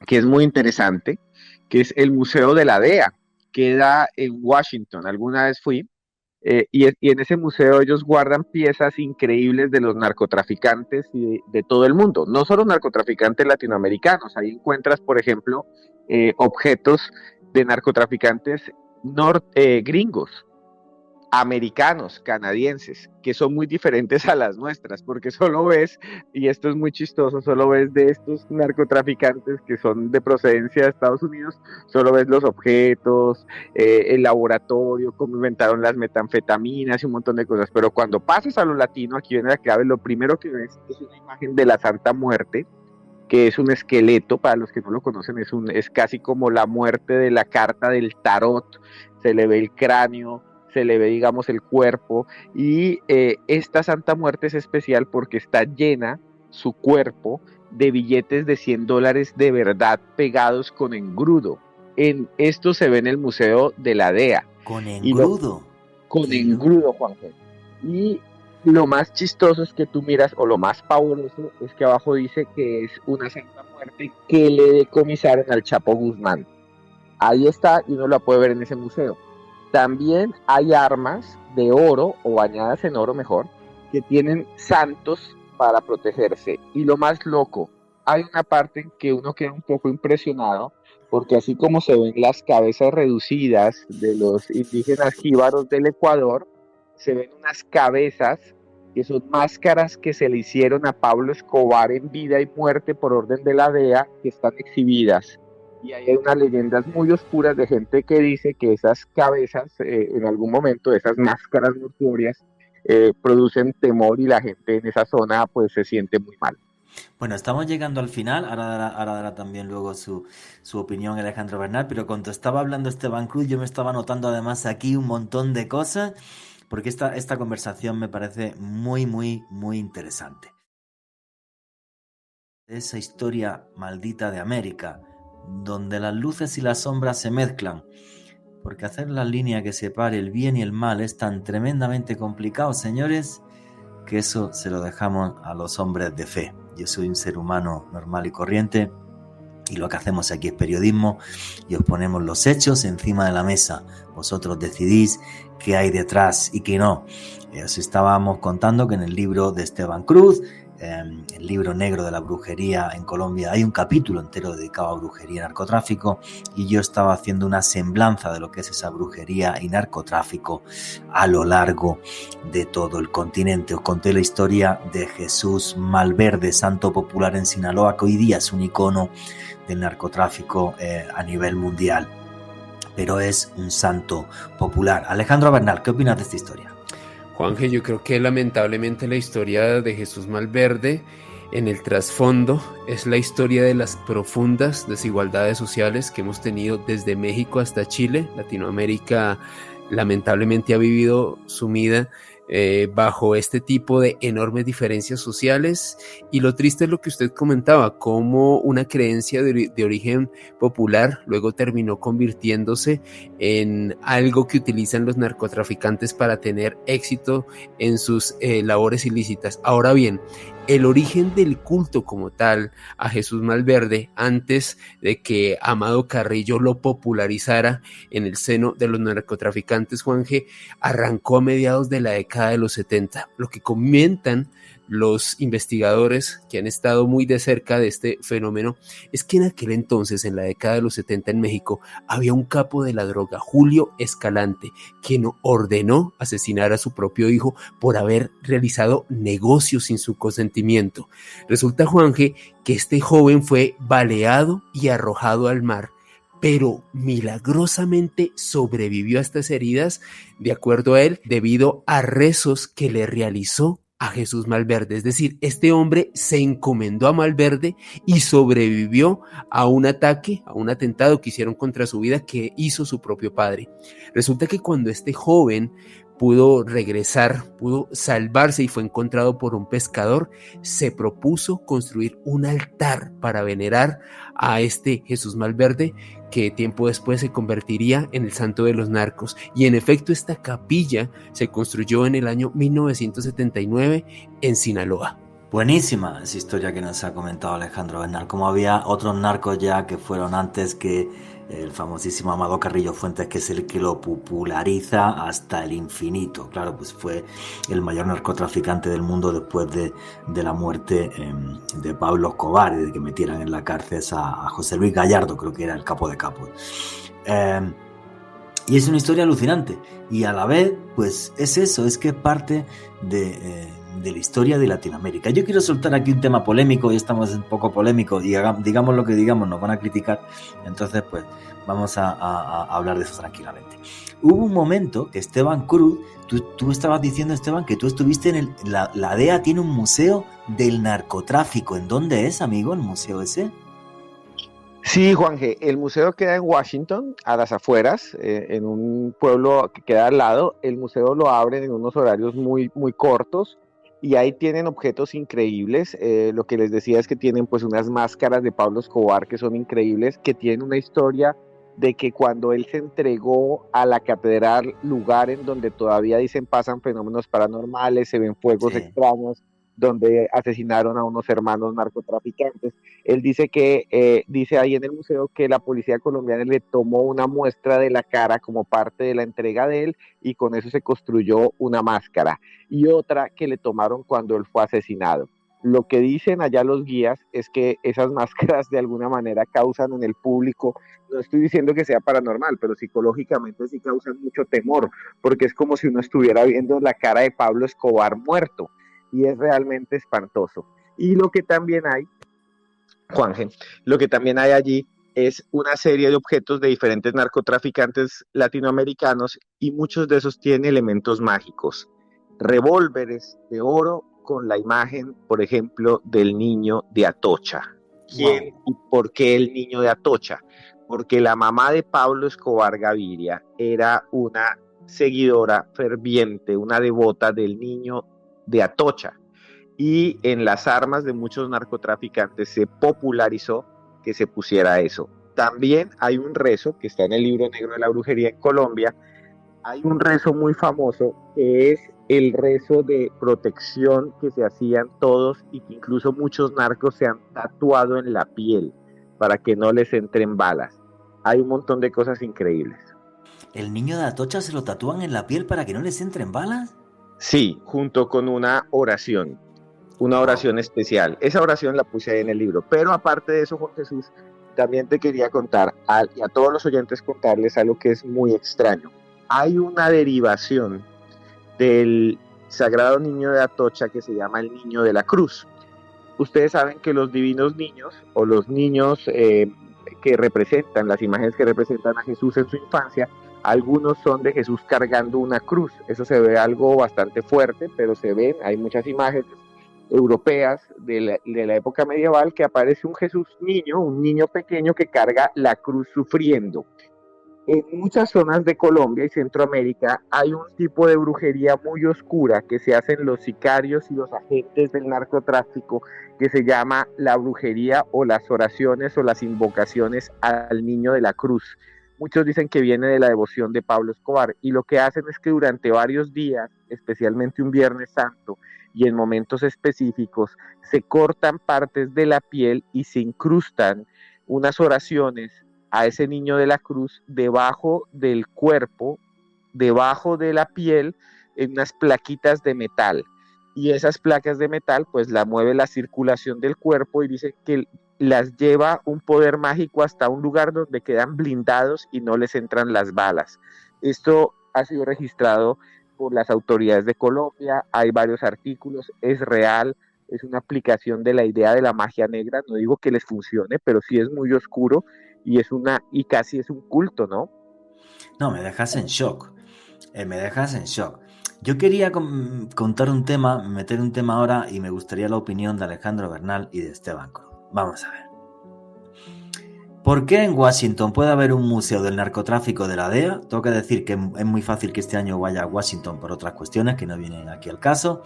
Speaker 4: que es muy interesante, que es el Museo de la DEA, queda en Washington. Alguna vez fui, y en ese museo ellos guardan piezas increíbles de los narcotraficantes y de todo el mundo, no solo narcotraficantes latinoamericanos. Ahí encuentras, por ejemplo, objetos de narcotraficantes gringos, americanos, canadienses, que son muy diferentes a las nuestras, porque solo ves, y esto es muy chistoso, solo ves de estos narcotraficantes que son de procedencia de Estados Unidos, solo ves los objetos, el laboratorio, cómo inventaron las metanfetaminas y un montón de cosas, pero cuando pasas a lo latino, aquí viene la clave, lo primero que ves es una imagen de la Santa Muerte, que es un esqueleto, para los que no lo conocen, es casi como la muerte de la carta del tarot, se le ve el cráneo, se le ve, digamos, el cuerpo, y esta Santa Muerte es especial porque está llena, su cuerpo, de billetes de $100 de verdad pegados con engrudo. Esto se ve en el Museo de la DEA.
Speaker 1: ¿Con engrudo?
Speaker 4: Con engrudo, Juanjo. Y lo más chistoso es que tú miras, o lo más pavoroso, es que abajo dice que es una Santa Muerte que le decomisaron al Chapo Guzmán. Ahí está, y uno la puede ver en ese museo. También hay armas de oro, o bañadas en oro mejor, que tienen santos para protegerse. Y lo más loco, hay una parte en que uno queda un poco impresionado, porque así como se ven las cabezas reducidas de los indígenas jíbaros del Ecuador, se ven unas cabezas que son máscaras que se le hicieron a Pablo Escobar en vida y muerte por orden de la DEA, que están exhibidas. Y hay unas leyendas muy oscuras de gente que dice que esas cabezas, en algún momento, esas máscaras mortuorias, producen temor y la gente en esa zona pues se siente muy mal.
Speaker 1: Bueno, estamos llegando al final, ahora dará también luego su opinión Alejandro Bernal, pero cuando estaba hablando Esteban Cruz yo me estaba anotando además aquí un montón de cosas, porque esta conversación me parece muy, muy, muy interesante. Esa historia maldita de América, donde las luces y las sombras se mezclan, porque hacer la línea que separe el bien y el mal es tan tremendamente complicado, señores, que eso se lo dejamos a los hombres de fe. yo soy un ser humano normal y corriente, y lo que hacemos aquí es periodismo y os ponemos los hechos encima de la mesa. Vosotros decidís qué hay detrás y qué no. Os estábamos contando que en el libro de Esteban Cruz, el libro negro de la brujería en Colombia, hay un capítulo entero dedicado a brujería y narcotráfico, y yo estaba haciendo una semblanza de lo que es esa brujería y narcotráfico a lo largo de todo el continente. Os conté la historia de Jesús Malverde, santo popular en Sinaloa, que hoy día es un icono del narcotráfico a nivel mundial, pero es un santo popular. Alejandro Bernal, ¿qué opinas de esta historia?
Speaker 3: Juanje, yo creo que lamentablemente la historia de Jesús Malverde en el trasfondo es la historia de las profundas desigualdades sociales que hemos tenido desde México hasta Chile. Latinoamérica lamentablemente ha vivido sumida bajo este tipo de enormes diferencias sociales, y lo triste es lo que usted comentaba, cómo una creencia de origen popular luego terminó convirtiéndose en algo que utilizan los narcotraficantes para tener éxito en sus labores ilícitas. Ahora bien, el origen del culto como tal a Jesús Malverde, antes de que Amado Carrillo lo popularizara en el seno de los narcotraficantes, Juanje, arrancó a mediados de la década de los 70. Lo que comentan los investigadores que han estado muy de cerca de este fenómeno es que en aquel entonces, en la década de los 70 en México, había un capo de la droga, Julio Escalante, quien ordenó asesinar a su propio hijo por haber realizado negocios sin su consentimiento. Resulta, Juanje, que este joven fue baleado y arrojado al mar, pero milagrosamente sobrevivió a estas heridas, de acuerdo a él, debido a rezos que le realizó a Jesús Malverde. Es decir, este hombre se encomendó a Malverde y sobrevivió a un ataque, a un atentado que hicieron contra su vida que hizo su propio padre. Resulta que cuando este joven pudo regresar, pudo salvarse y fue encontrado por un pescador, se propuso construir un altar para venerar a este Jesús Malverde, que tiempo después se convertiría en el santo de los narcos. Y en efecto, esta capilla se construyó en el año 1979 en Sinaloa.
Speaker 1: Buenísima esa historia que nos ha comentado Alejandro Bernal, como había otros narcos ya que fueron antes, que el famosísimo Amado Carrillo Fuentes, que es el que lo populariza hasta el infinito. Claro, pues fue el mayor narcotraficante del mundo después de la muerte de Pablo Escobar y de que metieran en la cárcel a José Luis Gallardo, creo que era el capo de capos. Y es una historia alucinante, y a la vez pues es eso, es que es parte de la historia de Latinoamérica. Yo quiero soltar aquí un tema polémico, y estamos un poco polémicos, y digamos lo que digamos, nos van a criticar, entonces pues vamos a hablar de eso tranquilamente. Hubo un momento que Esteban Cruz, tú estabas diciendo, Esteban, que tú estuviste en la DEA tiene un museo del narcotráfico. ¿En dónde es, amigo, el museo ese?
Speaker 4: Sí, Juanje, el museo queda en Washington, a las afueras, en un pueblo que queda al lado. El museo lo abren en unos horarios muy, muy cortos, y ahí tienen objetos increíbles. Lo que les decía es que tienen pues unas máscaras de Pablo Escobar que son increíbles, que tienen una historia de que cuando él se entregó a la catedral, lugar en donde todavía dicen pasan fenómenos paranormales, se ven fuegos extraños, donde asesinaron a unos hermanos narcotraficantes. Él dice que, dice ahí en el museo, que la policía colombiana le tomó una muestra de la cara como parte de la entrega de él, y con eso se construyó una máscara, y otra que le tomaron cuando él fue asesinado. Lo que dicen allá los guías es que esas máscaras de alguna manera causan en el público, no estoy diciendo que sea paranormal, pero psicológicamente sí causan mucho temor, porque es como si uno estuviera viendo la cara de Pablo Escobar muerto, y es realmente espantoso. Y lo que también hay, Juanje, lo que también hay allí es una serie de objetos de diferentes narcotraficantes latinoamericanos, y muchos de esos tienen elementos mágicos. Revólveres de oro con la imagen, por ejemplo, del niño de Atocha. ¿Quién y por qué el niño de Atocha? Porque la mamá de Pablo Escobar Gaviria era una seguidora ferviente, una devota del niño de Atocha, y en las armas de muchos narcotraficantes se popularizó que se pusiera eso. También hay un rezo que está en el libro negro de la brujería en Colombia, hay un rezo muy famoso que es el rezo de protección que se hacían todos y que incluso muchos narcos se han tatuado en la piel para que no les entren balas. Hay un montón de cosas increíbles.
Speaker 1: ¿El niño de Atocha se lo tatúan en la piel para que no les entren balas?
Speaker 4: Sí, junto con una oración especial. Esa oración la puse ahí en el libro. Pero aparte de eso, Juan Jesús, también te quería contar, y a todos los oyentes contarles algo que es muy extraño. Hay una derivación del Sagrado Niño de Atocha que se llama el Niño de la Cruz. Ustedes saben que los divinos niños, o los niños que representan, las imágenes que representan a Jesús en su infancia, algunos son de Jesús cargando una cruz. Eso se ve algo bastante fuerte, pero se ven, hay muchas imágenes europeas de la época medieval que aparece un Jesús niño, un niño pequeño que carga la cruz sufriendo. En muchas zonas de Colombia y Centroamérica hay un tipo de brujería muy oscura que se hacen los sicarios y los agentes del narcotráfico, que se llama la brujería o las oraciones o las invocaciones al niño de la cruz. Muchos dicen que viene de la devoción de Pablo Escobar, y lo que hacen es que durante varios días, especialmente un Viernes Santo y en momentos específicos, se cortan partes de la piel y se incrustan unas oraciones a ese niño de la cruz debajo del cuerpo, debajo de la piel, en unas plaquitas de metal. Y esas placas de metal pues la mueve la circulación del cuerpo, y dice que las lleva un poder mágico hasta un lugar donde quedan blindados y no les entran las balas. Esto ha sido registrado por las autoridades de Colombia, hay varios artículos, es real, es una aplicación de la idea de la magia negra. No digo que les funcione, pero sí es muy oscuro y casi es un culto, ¿no?
Speaker 1: No, me dejas en shock. Me dejas en shock. Yo quería contar un tema, meter un tema ahora, y me gustaría la opinión de Alejandro Bernal y de Esteban Cruz. Vamos a ver. ¿Por qué en Washington puede haber un museo del narcotráfico de la DEA? Tengo que decir que es muy fácil que este año vaya a Washington por otras cuestiones que no vienen aquí al caso,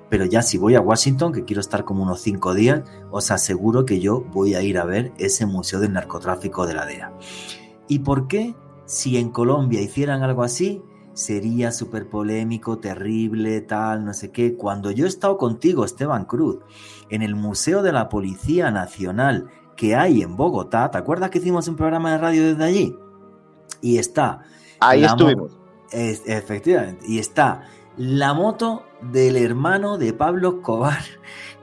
Speaker 1: pero ya si voy a Washington, que quiero estar como unos 5 días, os aseguro que yo voy a ir a ver ese museo del narcotráfico de la DEA. ¿Y por qué, si en Colombia hicieran algo así, sería súper polémico, terrible, tal, no sé qué? Cuando yo he estado contigo, Esteban Cruz, en el Museo de la Policía Nacional que hay en Bogotá, ¿te acuerdas que hicimos un programa de radio desde allí? Y está...
Speaker 4: Ahí estuvimos.
Speaker 1: Efectivamente, y está la moto del hermano de Pablo Escobar,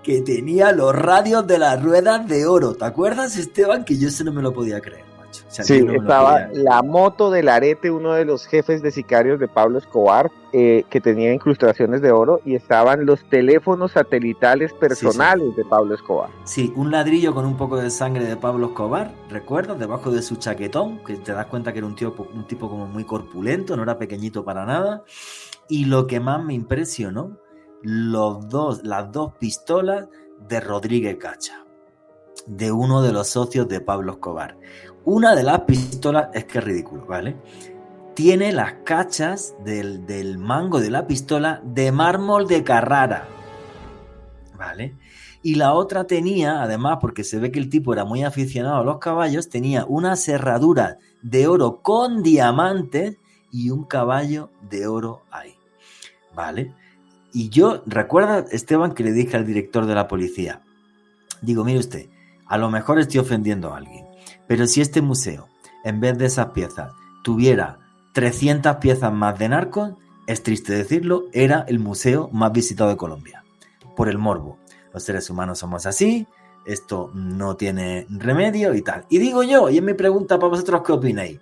Speaker 1: que tenía los radios de las ruedas de oro. ¿Te acuerdas, Esteban? Que yo eso no me lo podía creer, macho. O sea,
Speaker 4: sí,
Speaker 1: no
Speaker 4: estaba la moto del Arete, uno de los jefes de sicarios de Pablo Escobar, que tenía incrustaciones de oro, y estaban los teléfonos satelitales personales de Pablo Escobar.
Speaker 1: Sí, un ladrillo con un poco de sangre de Pablo Escobar, ¿recuerdas? Debajo de su chaquetón, que te das cuenta que era un tipo como muy corpulento, no era pequeñito para nada. Y lo que más me impresionó, las dos pistolas de Rodríguez Cacha, de uno de los socios de Pablo Escobar. Una de las pistolas, es que es ridículo, ¿vale? Tiene las cachas del mango de la pistola de mármol de Carrara, ¿vale? Y la otra tenía, además, porque se ve que el tipo era muy aficionado a los caballos, tenía una cerradura de oro con diamantes y un caballo de oro ahí, ¿vale? Y yo, recuerda, Esteban, que le dije al director de la policía, digo, mire usted, a lo mejor estoy ofendiendo a alguien, pero si este museo, en vez de esas piezas, tuviera 300 piezas más de narcos, es triste decirlo, era el museo más visitado de Colombia, por el morbo. Los seres humanos somos así, esto no tiene remedio y tal. Y digo yo, y es mi pregunta para vosotros, ¿qué opináis?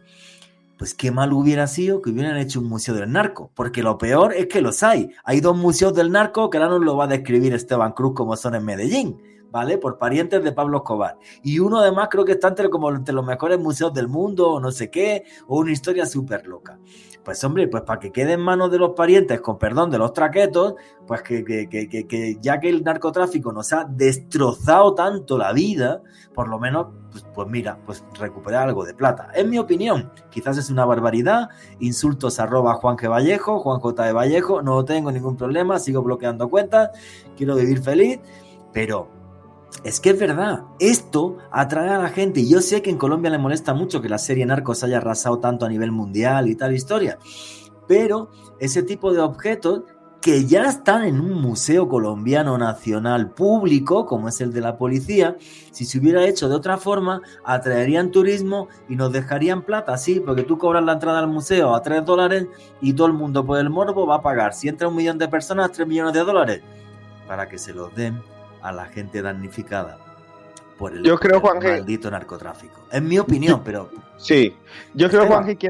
Speaker 1: Pues qué mal hubiera sido que hubieran hecho un museo del narco, porque lo peor es que los hay. Hay 2 museos del narco que ahora nos lo va a describir Esteban Cruz como son en Medellín, ¿vale? Por parientes de Pablo Escobar. Y uno además creo que está entre los mejores museos del mundo, o no sé qué, o una historia súper loca. Pues hombre, pues para que quede en manos de los parientes, con perdón, de los traquetos, pues que ya que el narcotráfico nos ha destrozado tanto la vida, por lo menos, pues mira, pues recuperar algo de plata. Es mi opinión, quizás es una barbaridad, insultos @ Juan G. Vallejo, Juan J. de Vallejo, no tengo ningún problema, sigo bloqueando cuentas, quiero vivir feliz, pero... es que es verdad, esto atrae a la gente, y yo sé que en Colombia le molesta mucho que la serie Narcos haya arrasado tanto a nivel mundial y tal historia, pero ese tipo de objetos que ya están en un museo colombiano nacional público, como es el de la policía, si se hubiera hecho de otra forma, atraerían turismo y nos dejarían plata, sí, porque tú cobras la entrada al museo a $3 y todo el mundo por el morbo va a pagar, si entra 1 millón de personas, $3 millones, para que se los den a la gente damnificada por el,
Speaker 4: Yo creo,
Speaker 1: por el
Speaker 4: Juanje,
Speaker 1: maldito narcotráfico. Es mi opinión, pero...
Speaker 4: sí, yo creo,
Speaker 1: Esteban.
Speaker 4: Juanje,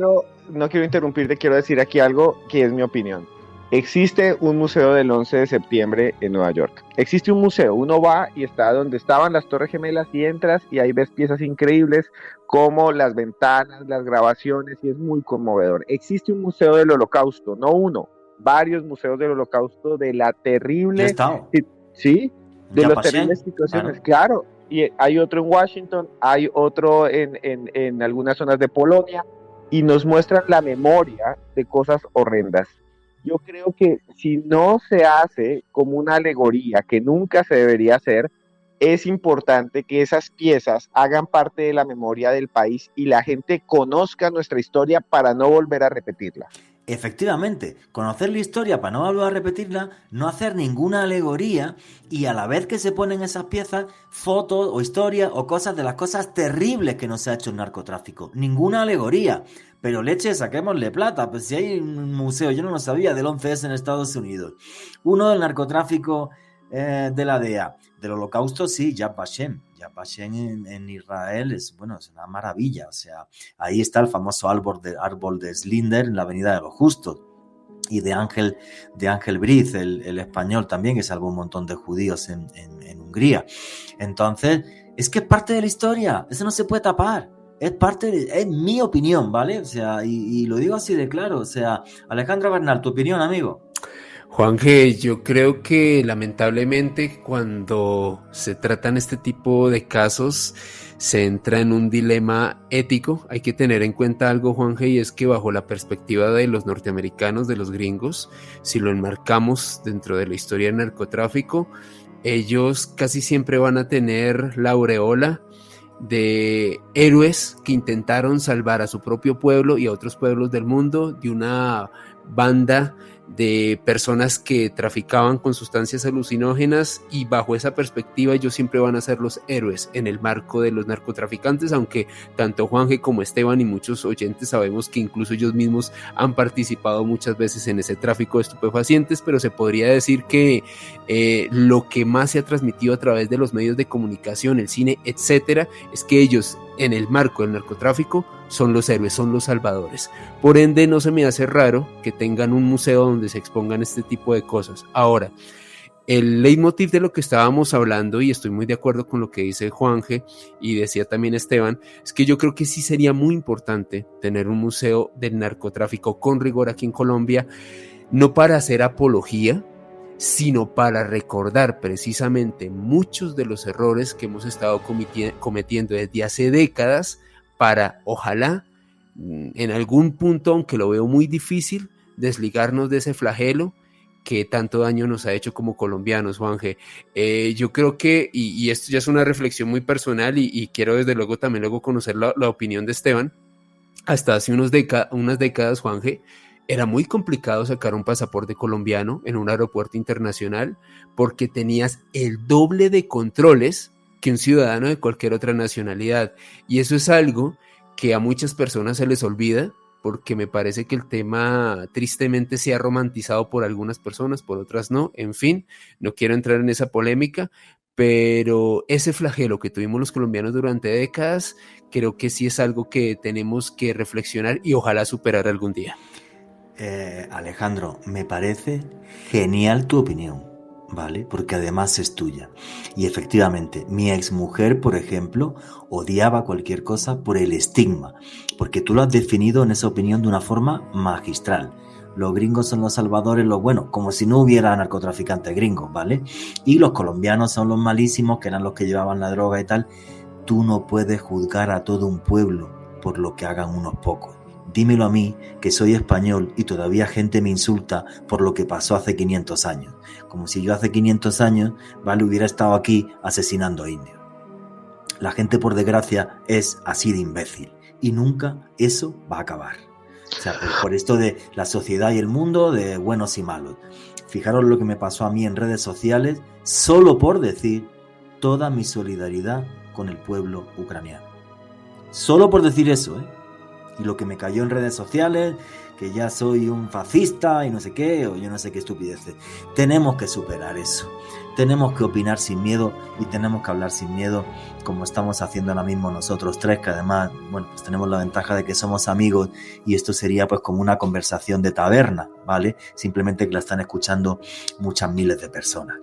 Speaker 4: no quiero interrumpirte, quiero decir aquí algo que es mi opinión. Existe un museo del 11 de septiembre en Nueva York. Existe un museo, uno va y está donde estaban las Torres Gemelas y entras y ahí ves piezas increíbles como las ventanas, las grabaciones y es muy conmovedor. Existe un museo del Holocausto, no uno, varios museos del Holocausto de la
Speaker 1: Yo he
Speaker 4: terrible,
Speaker 1: estado.
Speaker 4: sí, de
Speaker 1: Ya
Speaker 4: las
Speaker 1: pasé,
Speaker 4: terribles situaciones,
Speaker 1: claro.
Speaker 4: claro. Y hay otro en Washington, hay otro en algunas zonas de Polonia y nos muestran la memoria de cosas horrendas. Yo creo que si no se hace como una alegoría, que nunca se debería hacer, es importante que esas piezas hagan parte de la memoria del país y la gente conozca nuestra historia para no volver a repetirla.
Speaker 1: Efectivamente, conocer la historia para no volver a repetirla, no hacer ninguna alegoría y a la vez que se ponen esas piezas, fotos o historias o cosas de las cosas terribles que nos ha hecho el narcotráfico. Ninguna alegoría. Pero leche, saquémosle plata. Pues si hay un museo, yo no lo sabía, del 11S en Estados Unidos. Uno del narcotráfico de la DEA. Del Holocausto, sí, Yad Vashem. Yad Vashem en Israel es, bueno, es una maravilla. O sea, ahí está el famoso árbol de Slinder en la Avenida de los Justos. Y de Ángel Briz, el español también, que salvó un montón de judíos en Hungría. Entonces, es que es parte de la historia. Eso no se puede tapar. Es mi opinión, ¿vale? O sea, y lo digo así de claro. O sea, Alejandro Bernal, tu opinión, amigo.
Speaker 3: Juanje, yo creo que lamentablemente cuando se tratan este tipo de casos se entra en un dilema ético. Hay que tener en cuenta algo, Juanje, y es que bajo la perspectiva de los norteamericanos, de los gringos, si lo enmarcamos dentro de la historia del narcotráfico, ellos casi siempre van a tener la aureola de héroes que intentaron salvar a su propio pueblo y a otros pueblos del mundo de una banda de personas que traficaban con sustancias alucinógenas, y bajo esa perspectiva ellos siempre van a ser los héroes en el marco de los narcotraficantes, aunque tanto Juanje como Esteban y muchos oyentes sabemos que incluso ellos mismos han participado muchas veces en ese tráfico de estupefacientes, pero se podría decir que lo que más se ha transmitido a través de los medios de comunicación, el cine, etcétera, es que ellos en el marco del narcotráfico son los héroes, son los salvadores. Por ende, no se me hace raro que tengan un museo donde se expongan este tipo de cosas. Ahora, el leitmotiv de lo que estábamos hablando, y estoy muy de acuerdo con lo que dice Juanje y decía también Esteban, es que yo creo que sí sería muy importante tener un museo del narcotráfico con rigor aquí en Colombia, no para hacer apología, sino para recordar precisamente muchos de los errores que hemos estado cometiendo desde hace décadas, para, ojalá, en algún punto, aunque lo veo muy difícil, desligarnos de ese flagelo que tanto daño nos ha hecho como colombianos, Juanje. Yo creo que, y esto ya es una reflexión muy personal, y quiero desde luego también luego conocer la opinión de Esteban, hasta hace unas décadas, Juanje, era muy complicado sacar un pasaporte colombiano en un aeropuerto internacional porque tenías el doble de controles que un ciudadano de cualquier otra nacionalidad. Y eso es algo que a muchas personas se les olvida, porque me parece que el tema tristemente se ha romantizado por algunas personas, por otras no. En fin, no quiero entrar en esa polémica, pero ese flagelo que tuvimos los colombianos durante décadas, creo que sí es algo que tenemos que reflexionar y ojalá superar algún día.
Speaker 1: Alejandro, me parece genial tu opinión, ¿vale? Porque además es tuya. Y efectivamente, mi exmujer, por ejemplo, odiaba cualquier cosa por el estigma, porque tú lo has definido en esa opinión de una forma magistral. Los gringos son los salvadores, los buenos, como si no hubiera narcotraficantes gringos, ¿vale? Y los colombianos son los malísimos, que eran los que llevaban la droga y tal. Tú no puedes juzgar a todo un pueblo por lo que hagan unos pocos. Dímelo a mí, que soy español y todavía gente me insulta por lo que pasó hace 500 años. Como si yo hace 500 años, ¿vale?, hubiera estado aquí asesinando a indios. La gente, por desgracia, es así de imbécil. Y nunca eso va a acabar. O sea, por esto de la sociedad y el mundo, de buenos y malos. Fijaros lo que me pasó a mí en redes sociales, solo por decir toda mi solidaridad con el pueblo ucraniano. Solo por decir eso, ¿eh? Y lo que me cayó en redes sociales, que ya soy un fascista y no sé qué, o yo no sé qué estupideces. Tenemos que superar eso. Tenemos que opinar sin miedo y tenemos que hablar sin miedo, como estamos haciendo ahora mismo nosotros tres, que además, bueno, pues tenemos la ventaja de que somos amigos y esto sería pues como una conversación de taberna, ¿vale? Simplemente que la están escuchando muchas miles de personas.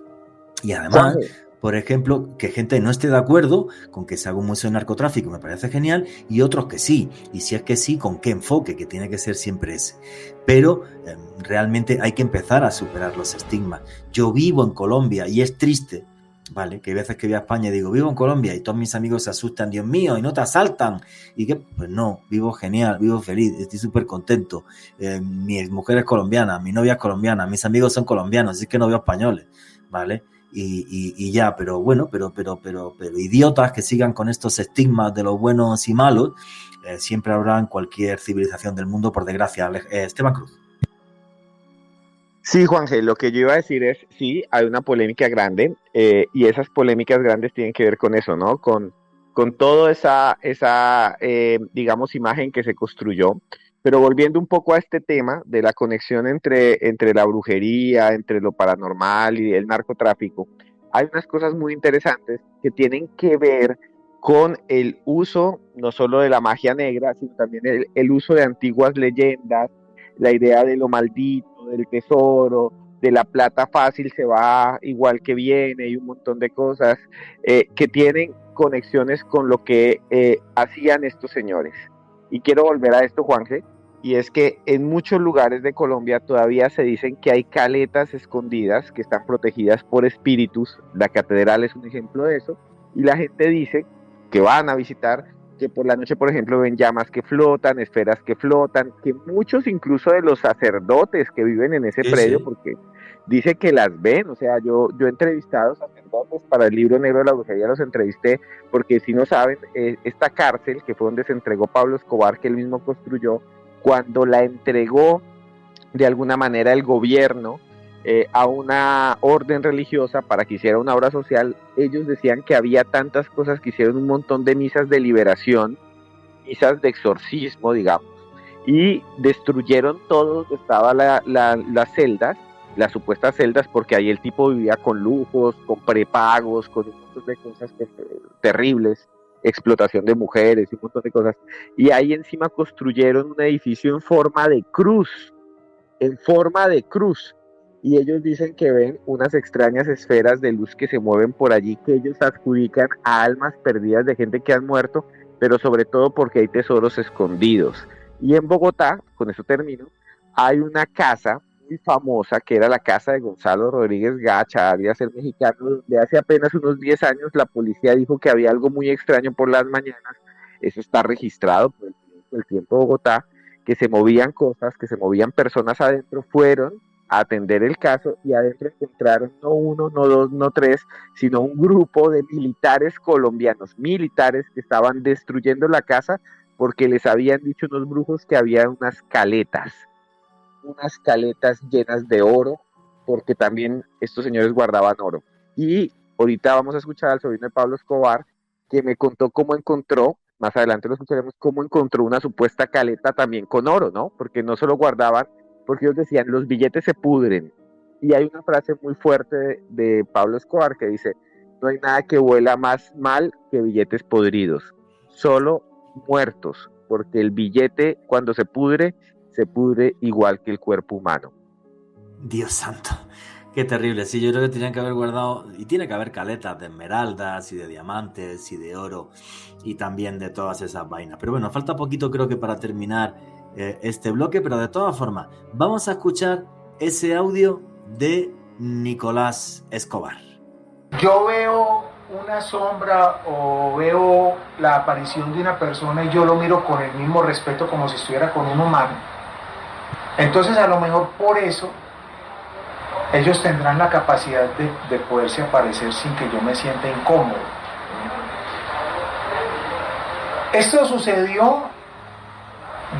Speaker 1: Y además, por ejemplo, que gente no esté de acuerdo con que se haga un museo de narcotráfico me parece genial, y otros que sí. Y si es que sí, ¿con qué enfoque? Que tiene que ser siempre ese. Pero realmente hay que empezar a superar los estigmas. Yo vivo en Colombia y es triste, ¿vale? Que hay veces que voy a España y digo, vivo en Colombia, y todos mis amigos se asustan, Dios mío, y no te asaltan. Y que, pues no, vivo genial, vivo feliz, estoy súper contento. Mi mujer es colombiana, mi novia es colombiana, mis amigos son colombianos, así que no veo españoles, ¿vale? Y ya, pero bueno, pero idiotas que sigan con estos estigmas de los buenos y malos, siempre habrá en cualquier civilización del mundo, por desgracia. Esteban Cruz.
Speaker 4: Sí, Juanje, lo que yo iba a decir es, sí, hay una polémica grande, y esas polémicas grandes tienen que ver con eso, ¿no? Con toda esa digamos, imagen que se construyó. Pero volviendo un poco a este tema de la conexión entre la brujería, entre lo paranormal y el narcotráfico, hay unas cosas muy interesantes que tienen que ver con el uso no solo de la magia negra, sino también el uso de antiguas leyendas, la idea de lo maldito, del tesoro, de la plata fácil se va igual que viene, y un montón de cosas que tienen conexiones con lo que hacían estos señores. Y quiero volver a esto, Juanje, y es que en muchos lugares de Colombia todavía se dicen que hay caletas escondidas que están protegidas por espíritus. La catedral es un ejemplo de eso, y la gente dice que van a visitar, que por la noche, por ejemplo, ven llamas que flotan, esferas que flotan, que muchos incluso de los sacerdotes que viven en ese predio, porque dice que las ven. O sea, yo he entrevistado sacerdotes para el libro negro de la brujería, los entrevisté, porque si no saben, esta cárcel, que fue donde se entregó Pablo Escobar, que él mismo construyó, cuando la entregó de alguna manera el gobierno a una orden religiosa para que hiciera una obra social, ellos decían que había tantas cosas que hicieron un montón de misas de liberación, misas de exorcismo, digamos, y destruyeron todo donde estaban las celdas, las supuestas celdas, porque ahí el tipo vivía con lujos, con prepagos, con un montón de cosas terribles, explotación de mujeres y un montón de cosas, y ahí encima construyeron un edificio en forma de cruz, y ellos dicen que ven unas extrañas esferas de luz que se mueven por allí, que ellos adjudican a almas perdidas de gente que han muerto, pero sobre todo porque hay tesoros escondidos. Y en Bogotá, con eso termino, hay una casa muy famosa, que era la casa de Gonzalo Rodríguez Gacha, había ser mexicano, donde hace apenas unos 10 años la policía dijo que había algo muy extraño por las mañanas. Eso está registrado por el Tiempo de Bogotá, que se movían cosas, que se movían personas adentro. Fueron a atender el caso y adentro encontraron no uno, no dos, no tres, sino un grupo de militares colombianos, militares que estaban destruyendo la casa porque les habían dicho unos brujos que había unas caletas llenas de oro, porque también estos señores guardaban oro. Y ahorita vamos a escuchar al sobrino de Pablo Escobar, que me contó cómo encontró, más adelante lo escucharemos, cómo encontró una supuesta caleta también con oro, ¿no? Porque no solo guardaban, porque ellos decían, los billetes se pudren. Y hay una frase muy fuerte de Pablo Escobar que dice, no hay nada que vuela más mal que billetes podridos, solo muertos, porque el billete cuando se pudre igual que el cuerpo humano.
Speaker 1: Dios santo, qué terrible. Sí, yo creo que tenían que haber guardado, y tiene que haber caletas de esmeraldas y de diamantes y de oro y también de todas esas vainas. Pero bueno, falta poquito creo que para terminar este bloque, pero de todas formas vamos a escuchar ese audio de Nicolás Escobar.
Speaker 5: Yo veo una sombra o veo la aparición de una persona y yo lo miro con el mismo respeto como si estuviera con un humano. Entonces a lo mejor por eso ellos tendrán la capacidad de poderse aparecer sin que yo me sienta incómodo. Esto sucedió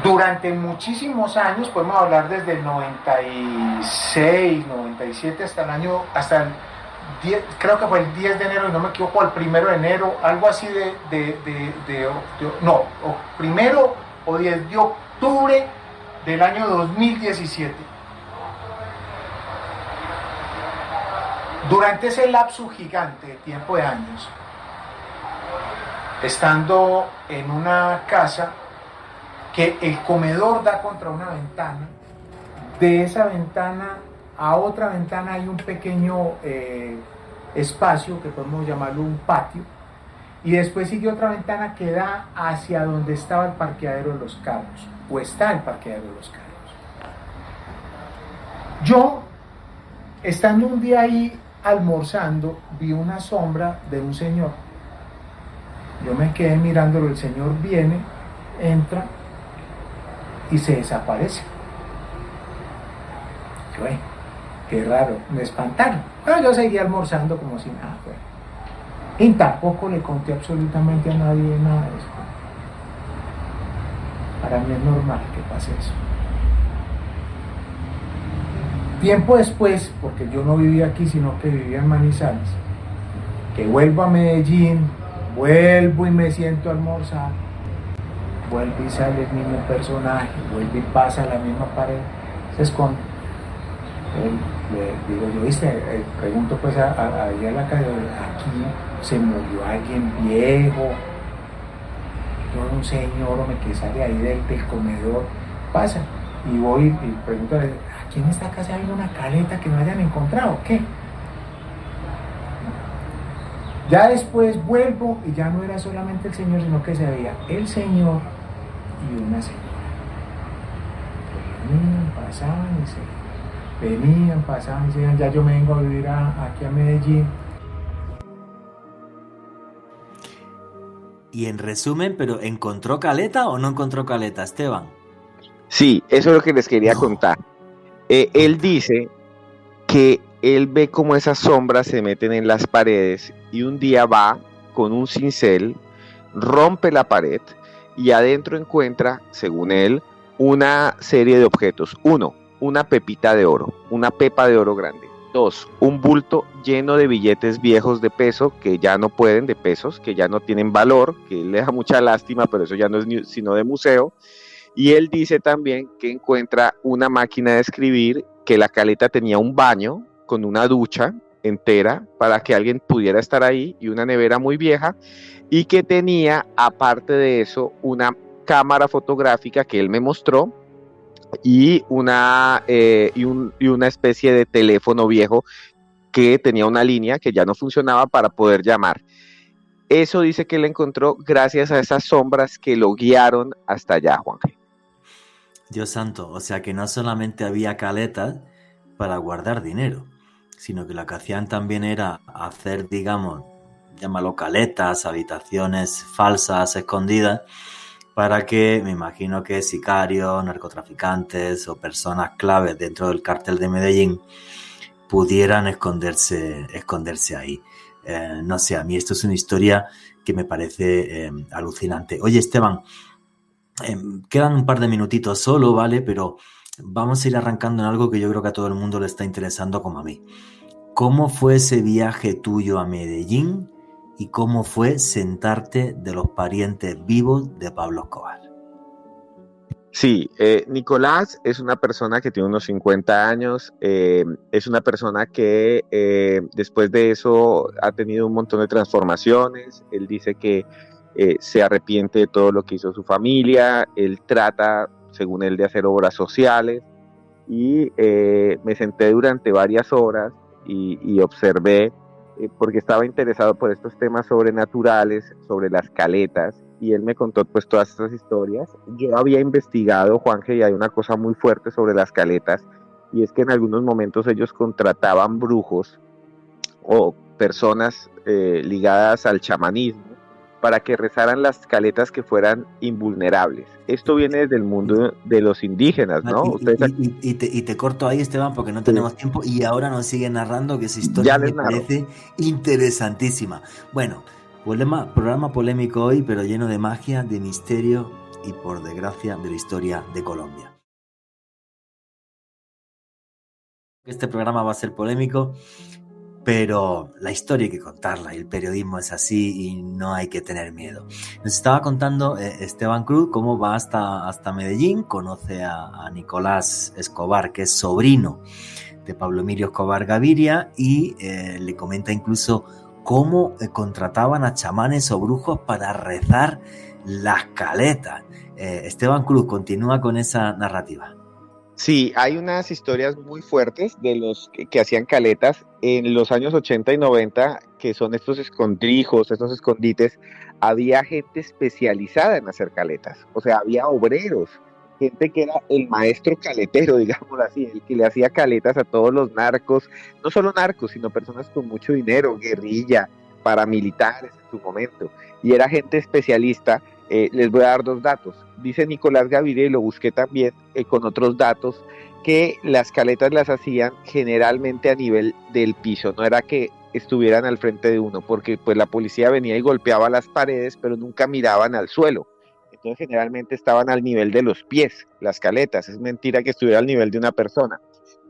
Speaker 5: Durante muchísimos años, podemos hablar desde el 96, 97 hasta el 10, creo que fue el 10 de enero, y no me equivoco, el 1 de enero, algo así primero o 10 de octubre del año 2017. Durante ese lapso gigante de tiempo de años, estando en una casa que el comedor da contra una ventana, de esa ventana a otra ventana hay un pequeño espacio que podemos llamarlo un patio, y después sigue otra ventana que da hacia donde estaba el parqueadero de los carros, o está el parqueadero de los carros. Yo, estando un día ahí almorzando, vi una sombra de un señor. Yo me quedé mirándolo, el señor viene, entra y se desaparece. Yo, qué raro, me espantaron. Pero yo seguí almorzando como si nada fuera. Y tampoco le conté absolutamente a nadie nada de eso. Para mí es normal que pase eso. Tiempo después, porque yo no vivía aquí, sino que vivía en Manizales, que vuelvo a Medellín, vuelvo y me siento a almorzar, vuelve y sale el mismo personaje, vuelve y pasa a la misma pared, se esconde. Le digo yo, ¿viste? Pregunto pues a la calle, aquí se murió alguien viejo, yo un señor que sale ahí del comedor, pasa, y voy y pregunto, ¿aquí en esta casa hay una caleta que no hayan encontrado? ¿Qué? Ya después vuelvo y ya no era solamente el señor, sino que se veía el señor y una señora. Venían, pasaban y se iban. Ya yo me vengo a vivir aquí a Medellín.
Speaker 1: Y en resumen, ¿pero encontró caleta o no encontró caleta, Esteban?
Speaker 4: Sí, eso es lo que les quería contar. Él dice que él ve cómo esas sombras se meten en las paredes y un día va con un cincel, rompe la pared y adentro encuentra, según él, una serie de objetos. 1, una pepita de oro, una pepa de oro grande. 2, un bulto lleno de billetes viejos de peso que ya no pueden, de pesos, que ya no tienen valor, que le da mucha lástima, pero eso ya no es sino de museo. Y él dice también que encuentra una máquina de escribir, que la caleta tenía un baño con una ducha entera para que alguien pudiera estar ahí y una nevera muy vieja, y que tenía, aparte de eso, una cámara fotográfica que él me mostró y una especie de teléfono viejo que tenía una línea que ya no funcionaba para poder llamar. Eso dice que él encontró gracias a esas sombras que lo guiaron hasta allá, Juanje.
Speaker 1: Dios santo, o sea que no solamente había caletas para guardar dinero, sino que lo que hacían también era hacer, digamos, llámalo caletas, habitaciones falsas, escondidas, para que, me imagino que sicarios, narcotraficantes o personas claves dentro del cártel de Medellín pudieran esconderse ahí. No sé, a mí esto es una historia que me parece alucinante. Oye, Esteban, quedan un par de minutitos solo, ¿vale? Pero vamos a ir arrancando en algo que yo creo que a todo el mundo le está interesando como a mí. ¿Cómo fue ese viaje tuyo a Medellín y cómo fue sentarte de los parientes vivos de Pablo Escobar?
Speaker 4: Sí, Nicolás es una persona que tiene unos 50 años, es una persona que después de eso ha tenido un montón de transformaciones. Él dice que se arrepiente de todo lo que hizo su familia, él trata, según él, de hacer obras sociales, y me senté durante varias horas y observé, porque estaba interesado por estos temas sobrenaturales, sobre las caletas, y él me contó pues todas estas historias. Yo había investigado, Juanje, y hay una cosa muy fuerte sobre las caletas, y es que en algunos momentos ellos contrataban brujos o personas ligadas al chamanismo para que rezaran las caletas que fueran invulnerables. Esto viene desde el mundo de los indígenas, ¿no?
Speaker 1: Y te corto ahí, Esteban, porque no tenemos tiempo, y ahora nos sigue narrando que esa historia me parece interesantísima. Bueno, programa polémico hoy, pero lleno de magia, de misterio y, por desgracia, de la historia de Colombia. Este programa va a ser polémico, pero la historia hay que contarla y el periodismo es así y no hay que tener miedo. Nos estaba contando Esteban Cruz cómo va hasta Medellín, conoce a Nicolás Escobar, que es sobrino de Pablo Emilio Escobar Gaviria, y le comenta incluso cómo contrataban a chamanes o brujos para rezar las caletas. Esteban Cruz continúa con esa narrativa.
Speaker 4: Sí, hay unas historias muy fuertes de los que hacían caletas en los años 80 y 90, que son estos escondrijos, estos escondites. Había gente especializada en hacer caletas, o sea, había obreros, gente que era el maestro caletero, digamos así, el que le hacía caletas a todos los narcos, no solo narcos, sino personas con mucho dinero, guerrilla, paramilitares en su momento, y era gente especialista. Les voy a dar 2 datos. Dice Nicolás Gaviria, y lo busqué también con otros datos, que las caletas las hacían generalmente a nivel del piso, no era que estuvieran al frente de uno, porque pues la policía venía y golpeaba las paredes, pero nunca miraban al suelo. Entonces generalmente estaban al nivel de los pies, las caletas. Es mentira que estuviera al nivel de una persona.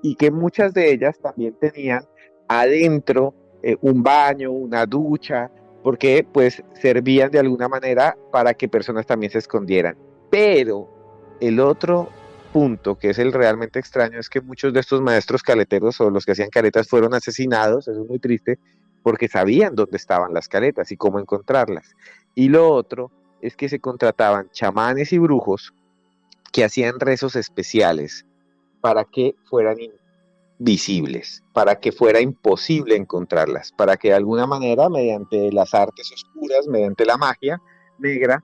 Speaker 4: Y que muchas de ellas también tenían adentro un baño, una ducha, porque pues servían de alguna manera para que personas también se escondieran. Pero el otro punto, que es el realmente extraño, es que muchos de estos maestros caleteros o los que hacían caletas fueron asesinados. Eso es muy triste, porque sabían dónde estaban las caletas y cómo encontrarlas. Y lo otro es que se contrataban chamanes y brujos que hacían rezos especiales para que fueran visibles, para que fuera imposible encontrarlas, para que de alguna manera, mediante las artes oscuras, mediante la magia negra,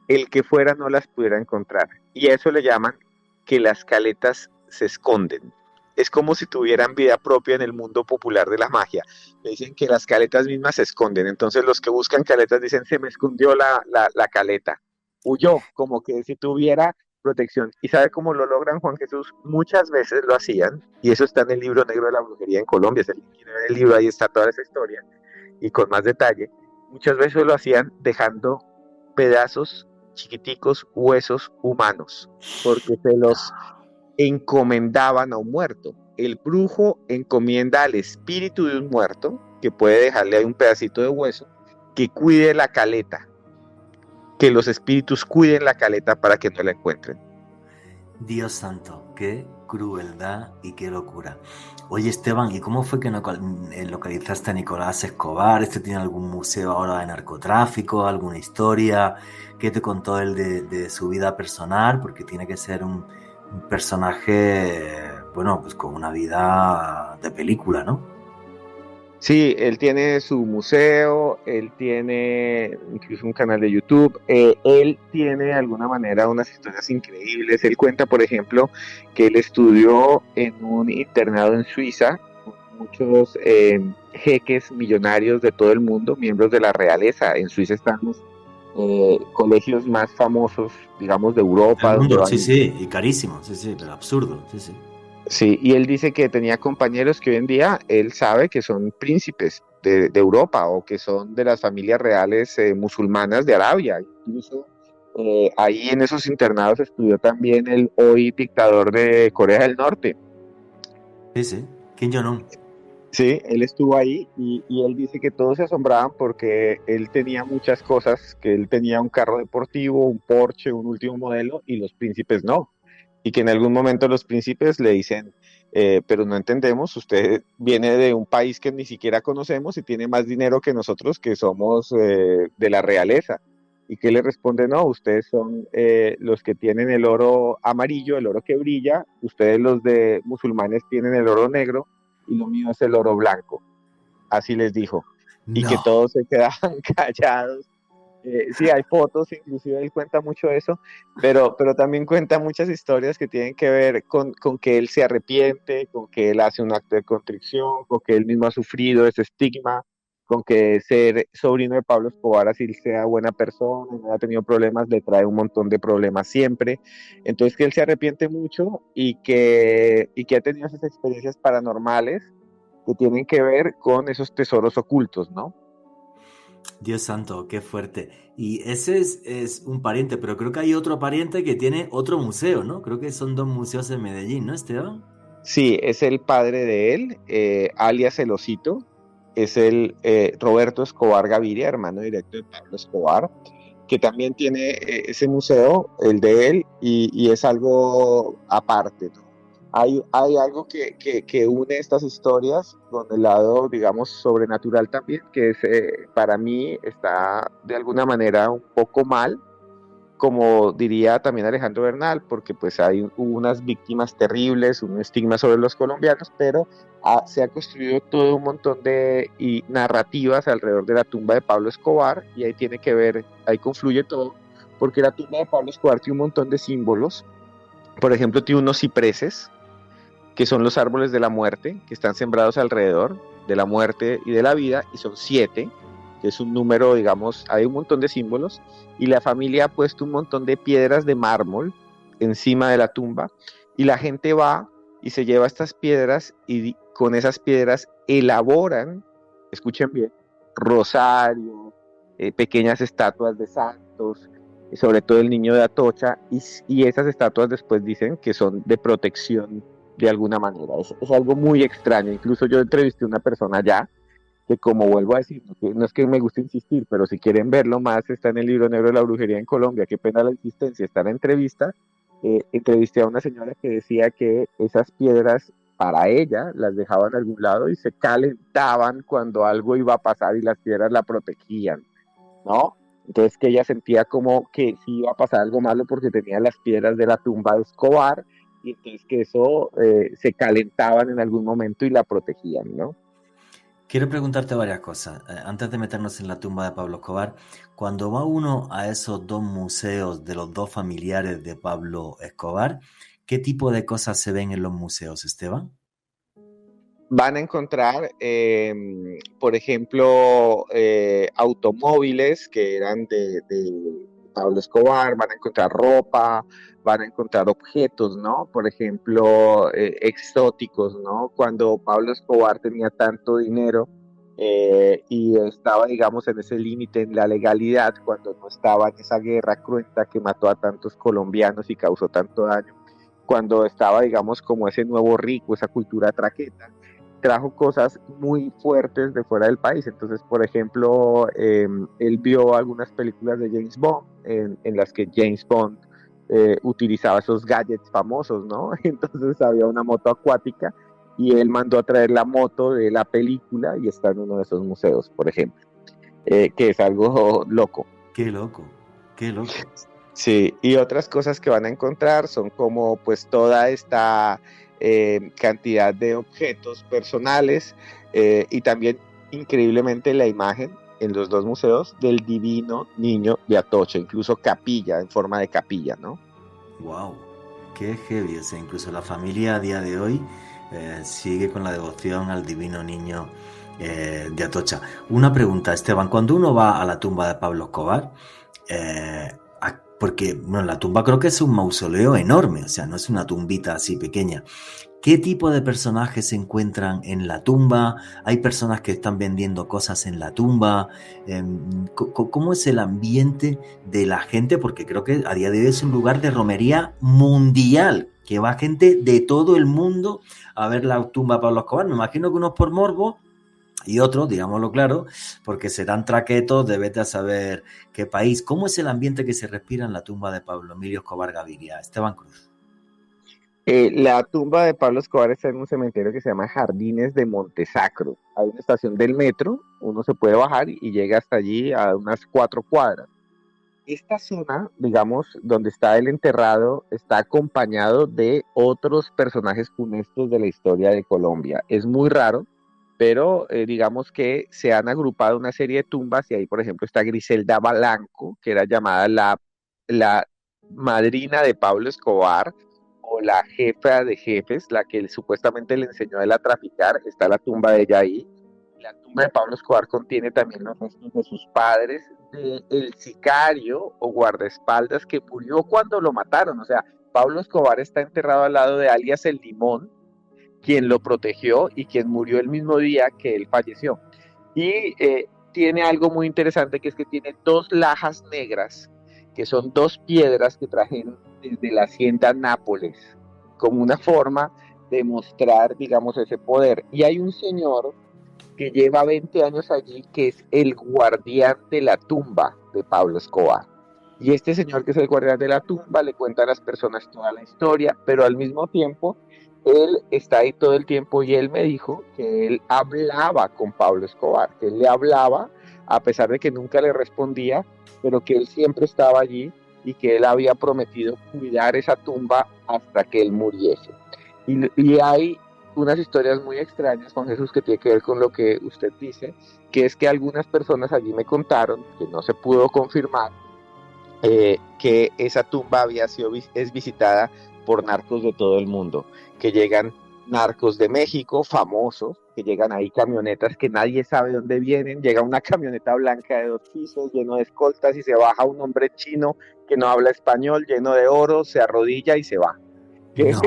Speaker 4: el que fuera no las pudiera encontrar. Y a eso le llaman que las caletas se esconden. Es como si tuvieran vida propia en el mundo popular de la magia. Le dicen que las caletas mismas se esconden. Entonces los que buscan caletas dicen, se me escondió la caleta. Huyó, como que si tuviera protección. ¿Y sabe cómo lo logran, Juan Jesús? Muchas veces lo hacían, y eso está en el libro negro de la brujería en Colombia. Si alguien quiere ver el libro, ahí está toda esa historia, y con más detalle. Muchas veces lo hacían dejando pedazos chiquiticos, huesos humanos, porque se los encomendaban a un muerto. El brujo encomienda al espíritu de un muerto, que puede dejarle ahí un pedacito de hueso, que cuide la caleta, que los espíritus cuiden la caleta para que no la encuentren.
Speaker 1: Dios santo, qué crueldad y qué locura. Oye, Esteban, ¿y cómo fue que localizaste a Nicolás Escobar? ¿Este tiene algún museo ahora de narcotráfico, alguna historia? ¿Qué te contó él de su vida personal? Porque tiene que ser un personaje, bueno, pues con una vida de película, ¿no?
Speaker 4: Sí, él tiene su museo, él tiene incluso un canal de YouTube. Él tiene de alguna manera unas historias increíbles. Él cuenta, por ejemplo, que él estudió en un internado en Suiza con muchos jeques millonarios de todo el mundo, miembros de la realeza. En Suiza están los colegios más famosos, digamos, de Europa.
Speaker 1: El mundo,
Speaker 4: Donde
Speaker 1: sí,
Speaker 4: van.
Speaker 1: sí, y carísimo, sí, sí, pero absurdo, sí, sí.
Speaker 4: Sí, y él dice que tenía compañeros que hoy en día él sabe que son príncipes de Europa, o que son de las familias reales musulmanas de Arabia. Incluso ahí en esos internados estudió también el hoy dictador de Corea del Norte.
Speaker 1: Sí, sí, Kim Jong-un.
Speaker 4: Sí, él estuvo ahí, y él dice que todos se asombraban porque él tenía muchas cosas, que él tenía un carro deportivo, un Porsche, un último modelo, y los príncipes no. Y que en algún momento los príncipes le dicen, pero no entendemos, usted viene de un país que ni siquiera conocemos y tiene más dinero que nosotros, que somos de la realeza. Y que le responde, no, ustedes son los que tienen el oro amarillo, el oro que brilla, ustedes los de musulmanes tienen el oro negro, y lo mío es el oro blanco. Así les dijo. Y que
Speaker 1: No.
Speaker 4: todos se quedaban callados. Sí, hay fotos, inclusive él cuenta mucho eso, pero también cuenta muchas historias que tienen que ver con que él se arrepiente, con que él hace un acto de contrición, con que él mismo ha sufrido ese estigma, con que ser sobrino de Pablo Escobar, así sea buena persona, no ha tenido problemas, le trae un montón de problemas siempre. Entonces que él se arrepiente mucho, y que ha tenido esas experiencias paranormales que tienen que ver con esos tesoros ocultos, ¿no?
Speaker 1: Dios santo, qué fuerte. Y ese es un pariente, pero creo que hay otro pariente que tiene otro museo, ¿no? Creo que son dos museos en Medellín, ¿no, Esteban?
Speaker 4: Sí, es el padre de él, alias El Osito, es el Roberto Escobar Gaviria, hermano directo de Pablo Escobar, que también tiene ese museo, el de él, y es algo aparte, ¿no? Hay algo que une estas historias con el lado, digamos, sobrenatural también, que es, para mí está de alguna manera un poco mal, como diría también Alejandro Bernal, porque pues hubo unas víctimas terribles, un estigma sobre los colombianos, pero se ha construido todo un montón de narrativas alrededor de la tumba de Pablo Escobar, y ahí tiene que ver, ahí confluye todo, porque la tumba de Pablo Escobar tiene un montón de símbolos. Por ejemplo, tiene unos cipreses, que son los árboles de la muerte, que están sembrados alrededor de la muerte y de la vida, y son 7, que es un número, digamos, hay un montón de símbolos, y la familia ha puesto un montón de piedras de mármol encima de la tumba, y la gente va y se lleva estas piedras, y con esas piedras elaboran, escuchen bien, rosario, pequeñas estatuas de santos, sobre todo el niño de Atocha, y esas estatuas después dicen que son de protección de alguna manera. Es algo muy extraño. Incluso yo entrevisté a una persona allá que, como vuelvo a decir, no es que me guste insistir, pero si quieren verlo más, está en el libro negro de la brujería en Colombia. Qué pena la insistencia, está la entrevista. Entrevisté a una señora que decía que esas piedras para ella las dejaban a algún lado y se calentaban cuando algo iba a pasar, y las piedras la protegían, ¿no? Entonces, que ella sentía como que sí iba a pasar algo malo porque tenía las piedras de la tumba de Escobar, y entonces que eso se calentaban en algún momento y la protegían, ¿no?
Speaker 1: Quiero preguntarte varias cosas. Antes de meternos en la tumba de Pablo Escobar, cuando va uno a esos dos museos de los dos familiares de Pablo Escobar, ¿qué tipo de cosas se ven en los museos, Esteban?
Speaker 4: Van a encontrar, por ejemplo, automóviles que eran de Pablo Escobar, van a encontrar ropa, van a encontrar objetos, ¿no? Por ejemplo, exóticos, ¿no? Cuando Pablo Escobar tenía tanto dinero, y estaba, digamos, en ese límite en la legalidad, cuando no estaba en esa guerra cruenta que mató a tantos colombianos y causó tanto daño, cuando estaba, digamos, como ese nuevo rico, esa cultura traqueta, trajo cosas muy fuertes de fuera del país. Entonces, por ejemplo, él vio algunas películas de James Bond en las que James Bond utilizaba esos gadgets famosos, ¿no? Entonces había una moto acuática, y él mandó a traer la moto de la película y está en uno de esos museos, por ejemplo, que es algo loco.
Speaker 1: Qué loco, qué loco.
Speaker 4: Sí, y otras cosas que van a encontrar son como pues toda esta cantidad de objetos personales, y también increíblemente la imagen en los dos museos del Divino Niño de Atocha, incluso capilla, en forma de capilla, ¿no?
Speaker 1: Wow, qué heavy. O sea, incluso la familia a día de hoy sigue con la devoción al divino niño de Atocha. Una pregunta, Esteban, cuando uno va a la tumba de Pablo Escobar, porque bueno, la tumba creo que es un mausoleo enorme, o sea, no es una tumbita así pequeña. ¿Qué tipo de personajes se encuentran en la tumba? ¿Hay personas que están vendiendo cosas en la tumba? ¿Cómo es el ambiente de la gente? Porque creo que a día de hoy es un lugar de romería mundial, que va gente de todo el mundo a ver la tumba de Pablo Escobar. Me imagino que unos por morbo y otros, digámoslo claro, porque serán traquetos de vete a saber qué país. ¿Cómo es el ambiente que se respira en la tumba de Pablo Emilio Escobar Gaviria? Esteban Cruz.
Speaker 4: La tumba de Pablo Escobar está en un cementerio que se llama Jardines de Montesacro. Hay una estación del metro, uno se puede bajar y llega hasta allí a unas 4 cuadras. Esta zona, digamos, donde está el enterrado, está acompañado de otros personajes funestos de la historia de Colombia. Es muy raro, pero digamos que se han agrupado una serie de tumbas, y ahí, por ejemplo, está Griselda Balanco, que era llamada la madrina de Pablo Escobar, o la jefa de jefes, la que él supuestamente le enseñó a él a traficar. Está la tumba de ella ahí. La tumba de Pablo Escobar contiene también los restos de sus padres, del sicario o guardaespaldas que murió cuando lo mataron. O sea, Pablo Escobar está enterrado al lado de alias El Limón, quien lo protegió y quien murió el mismo día que él falleció. Y tiene algo muy interesante, que es que tiene 2 lajas negras, que son 2 piedras que trajeron desde la hacienda Nápoles, como una forma de mostrar, digamos, ese poder. Y hay un señor que lleva 20 años allí, que es el guardián de la tumba de Pablo Escobar. Y este señor, que es el guardián de la tumba, le cuenta a las personas toda la historia, pero al mismo tiempo, él está ahí todo el tiempo, y él me dijo que él hablaba con Pablo Escobar, que él le hablaba, a pesar de que nunca le respondía, pero que él siempre estaba allí y que él había prometido cuidar esa tumba hasta que él muriese. Y hay unas historias muy extrañas, Juan Jesús, que tiene que ver con lo que usted dice, que es que algunas personas allí me contaron, que no se pudo confirmar, que esa tumba es visitada por narcos de todo el mundo, que llegan narcos de México, famosos, que llegan ahí camionetas que nadie sabe dónde vienen, llega una camioneta blanca de 2 pisos, lleno de escoltas, y se baja un hombre chino que no habla español, lleno de oro, se arrodilla y se va.
Speaker 1: No.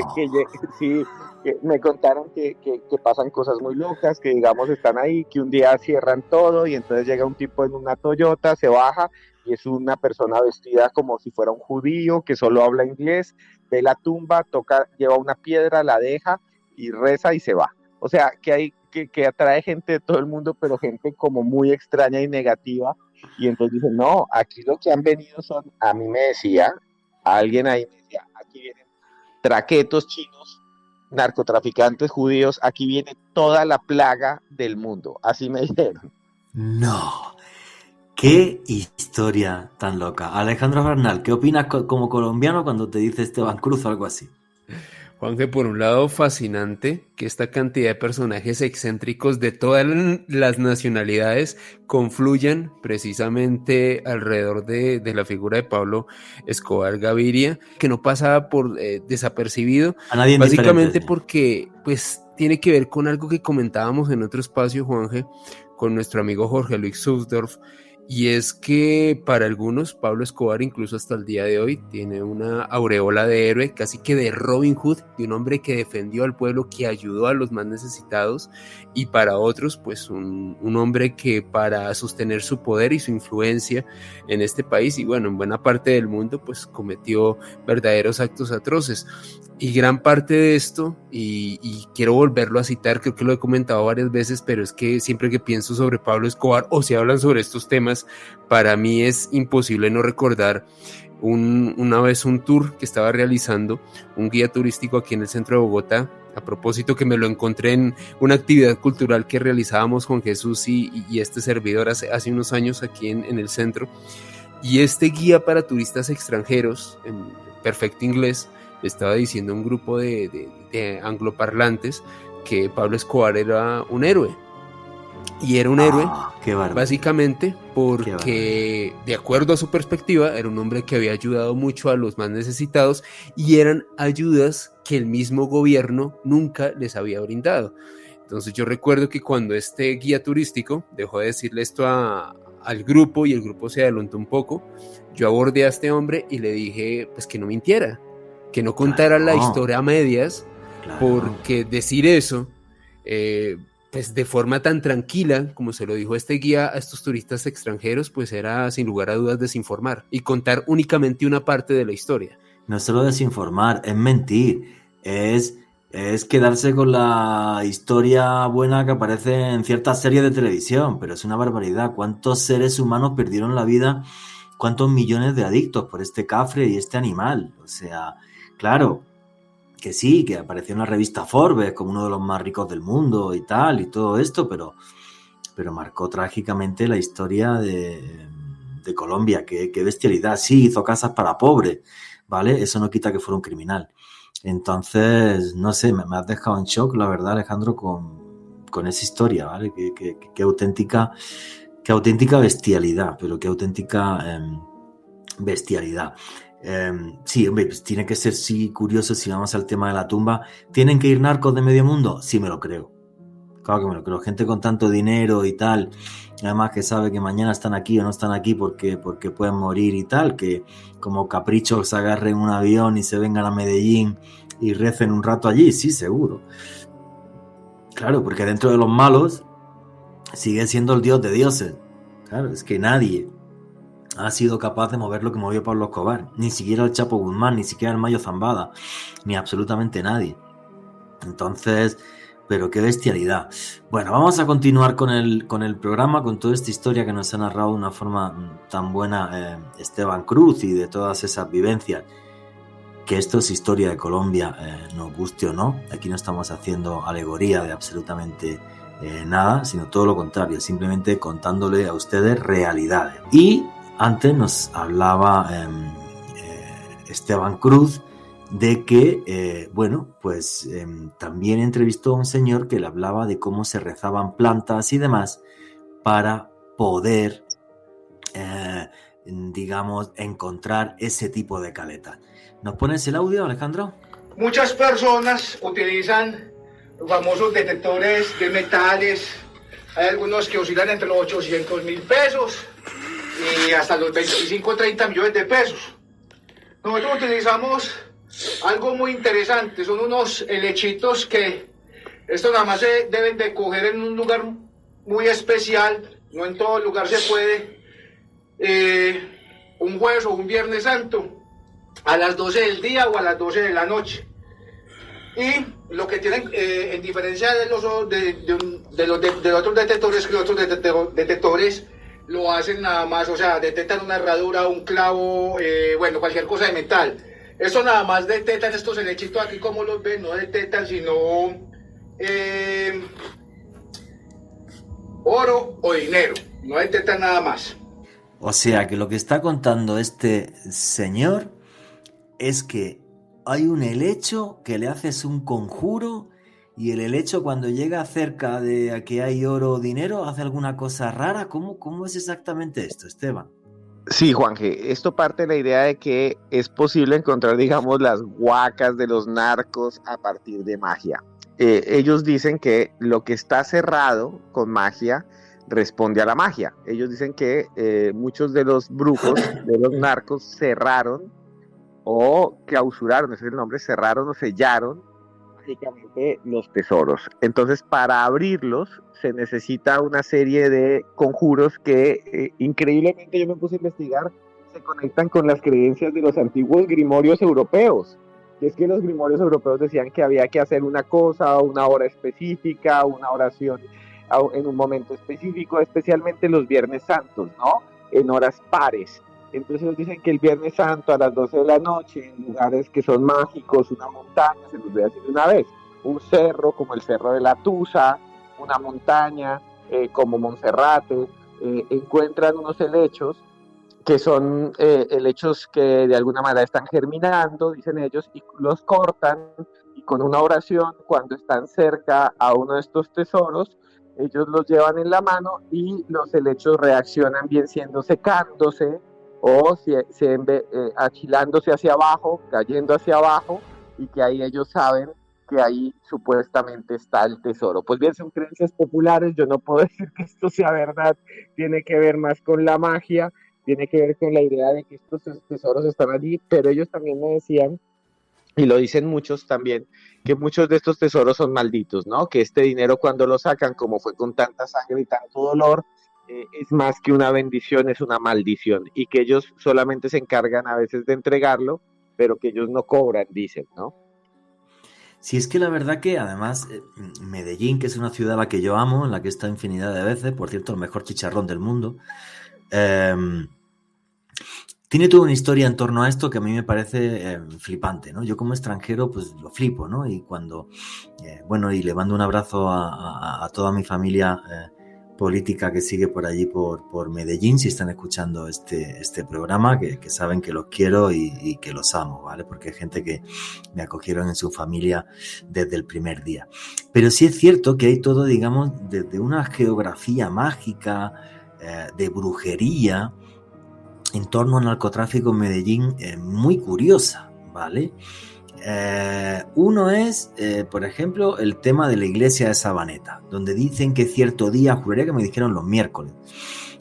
Speaker 4: Sí, que me contaron que pasan cosas muy locas, que digamos están ahí, que un día cierran todo y entonces llega un tipo en una Toyota, se baja y es una persona vestida como si fuera un judío que solo habla inglés, ve la tumba, toca, lleva una piedra, la deja y reza y se va. O sea, que atrae gente de todo el mundo, pero gente como muy extraña y negativa. Y entonces dicen, no, aquí lo que han venido son, a mí me decía, alguien ahí me decía, aquí vienen traquetos chinos, narcotraficantes judíos, aquí viene toda la plaga del mundo, así me dijeron.
Speaker 1: No. Qué historia tan loca. Alejandro Bernal, ¿qué opinas como colombiano cuando te dice Esteban Cruz o algo así?
Speaker 3: Juanje, por un lado, fascinante que esta cantidad de personajes excéntricos de todas las nacionalidades confluyan precisamente alrededor de la figura de Pablo Escobar Gaviria, que no pasa por desapercibido,
Speaker 1: A nadie
Speaker 3: básicamente
Speaker 1: indiferente.
Speaker 3: porque pues tiene que ver con algo que comentábamos en otro espacio, Juanje, con nuestro amigo Jorge Luis Susdorf, y es que para algunos Pablo Escobar, incluso hasta el día de hoy, tiene una aureola de héroe, casi que de Robin Hood, de un hombre que defendió al pueblo, que ayudó a los más necesitados, y para otros pues un hombre que para sostener su poder y su influencia en este país y bueno, en buena parte del mundo, pues cometió verdaderos actos atroces. Y gran parte de esto, y quiero volverlo a citar, creo que lo he comentado varias veces, pero es que siempre que pienso sobre Pablo Escobar o si hablan sobre estos temas, para mí es imposible no recordar una vez un tour que estaba realizando, un guía turístico aquí en el centro de Bogotá, a propósito que me lo encontré en una actividad cultural que realizábamos con Jesús y este servidor hace unos años aquí en el centro, y este guía para turistas extranjeros, en perfecto inglés, le estaba diciendo a un grupo de angloparlantes que Pablo Escobar era un héroe. Y era un héroe
Speaker 1: Qué bárbaro.
Speaker 3: básicamente porque, de acuerdo a su perspectiva, era un hombre que había ayudado mucho a los más necesitados y eran ayudas que el mismo gobierno nunca les había brindado. Entonces yo recuerdo que cuando este guía turístico dejó de decirle esto al grupo y el grupo se adelantó un poco, yo abordé a este hombre y le dije pues que no mintiera, que no contara la historia a medias, porque decir eso pues de forma tan tranquila como se lo dijo este guía a estos turistas extranjeros, pues era sin lugar a dudas desinformar y contar únicamente una parte de la historia.
Speaker 1: No es solo desinformar, es mentir, es quedarse con la historia buena que aparece en ciertas series de televisión, pero es una barbaridad. ¿Cuántos seres humanos perdieron la vida? ¿Cuántos millones de adictos por este cafre y este animal? O sea, claro, que sí, que apareció en la revista Forbes como uno de los más ricos del mundo y tal, y todo esto, pero marcó trágicamente la historia de Colombia. Qué bestialidad. Sí, hizo casas para pobres, ¿vale? Eso no quita que fuera un criminal. Entonces, no sé, me has dejado en shock, la verdad, Alejandro, con esa historia, ¿vale? Qué auténtica bestialidad, pero qué auténtica bestialidad. Sí, hombre, pues tiene que ser curioso si vamos al tema de la tumba. ¿Tienen que ir narcos de medio mundo? Sí, me lo creo. Claro que me lo creo. Gente con tanto dinero y tal, además que sabe que mañana están aquí o no están aquí porque pueden morir y tal, que como caprichos se agarren un avión y se vengan a Medellín y recen un rato allí, sí, seguro. Claro, porque dentro de los malos sigue siendo el dios de dioses, Claro, es que nadie ha sido capaz de mover lo que movió Pablo Escobar, ni siquiera el Chapo Guzmán, ni siquiera el Mayo Zambada, ni absolutamente nadie. Entonces, pero qué bestialidad. Bueno, vamos a continuar con el programa, con toda esta historia que nos ha narrado de una forma tan buena Esteban Cruz y de todas esas vivencias. Que esto es historia de Colombia, nos guste o no. Aquí no estamos haciendo alegoría de absolutamente nada, sino todo lo contrario, simplemente contándole a ustedes realidades. Y antes nos hablaba Esteban Cruz de que, también entrevistó a un señor que le hablaba de cómo se rezaban plantas y demás para poder, encontrar ese tipo de caletas. ¿Nos pones el audio, Alejandro?
Speaker 6: Muchas personas utilizan los famosos detectores de metales. Hay algunos que oscilan entre los 800.000 pesos y hasta los 25 o 30 millones de pesos. Nosotros utilizamos algo muy interesante, son unos helechitos que estos nada más se deben de coger en un lugar muy especial, no en todo lugar se puede, un jueves o un viernes santo, a las 12 del día o a las 12 de la noche. Y lo que tienen, en diferencia de los otros detectores, que los otros detectores lo hacen nada más, o sea, detectan una herradura, un clavo, cualquier cosa de metal. Eso nada más detectan estos helechitos aquí, como los ven, no detectan sino oro o dinero, no detectan nada más.
Speaker 1: O sea que lo que está contando este señor es que hay un helecho que le haces un conjuro y el helecho cuando llega cerca de a que hay oro o dinero hace alguna cosa rara. ¿Cómo es exactamente esto, Esteban?
Speaker 4: Sí, Juanje, esto parte de la idea de que es posible encontrar, digamos, las huacas de los narcos a partir de magia. Ellos dicen que lo que está cerrado con magia responde a la magia. Ellos dicen que muchos de los brujos, de los narcos, cerraron o clausuraron, ese es el nombre, cerraron o sellaron mágicamente los tesoros. Entonces, para abrirlos se necesita una serie de conjuros que increíblemente yo me puse a investigar, se conectan con las creencias de los antiguos grimorios europeos. Y es que los grimorios europeos decían que había que hacer una cosa, una hora específica, una oración en un momento específico, especialmente los viernes santos, ¿no? En horas pares. Entonces nos dicen que el Viernes Santo a las 12 de la noche, en lugares que son mágicos, una montaña, se los voy a decir una vez, un cerro como el Cerro de la Tusa, una montaña como Monserrate, encuentran unos helechos que son helechos que de alguna manera están germinando, dicen ellos, y los cortan, y con una oración, cuando están cerca a uno de estos tesoros, ellos los llevan en la mano y los helechos reaccionan bien siendo secándose, o achilándose hacia abajo, cayendo hacia abajo, y que ahí ellos saben que ahí supuestamente está el tesoro. Pues bien, son creencias populares, yo no puedo decir que esto sea verdad, tiene que ver más con la magia, tiene que ver con la idea de que estos tesoros están allí, pero ellos también me decían, y lo dicen muchos también, que muchos de estos tesoros son malditos, ¿no? Que este dinero cuando lo sacan, como fue con tanta sangre y tanto dolor, es más que una bendición, es una maldición, y que ellos solamente se encargan a veces de entregarlo, pero que ellos no cobran, dicen, ¿no?
Speaker 1: Sí, es que la verdad que además Medellín, que es una ciudad a la que yo amo, en la que he estado infinidad de veces, por cierto, el mejor chicharrón del mundo, tiene toda una historia en torno a esto que a mí me parece flipante, ¿no? Yo como extranjero pues lo flipo, ¿no? Y cuando, y le mando un abrazo a toda mi familia política que sigue por allí, por Medellín, si están escuchando este programa, que saben que los quiero y que los amo, ¿vale? Porque hay gente que me acogieron en su familia desde el primer día. Pero sí es cierto que hay todo, digamos, desde una geografía mágica, de brujería, en torno al narcotráfico en Medellín, muy curiosa, ¿vale? Uno es, por ejemplo, el tema de la iglesia de Sabaneta, donde dicen que cierto día, juraría que me dijeron los miércoles,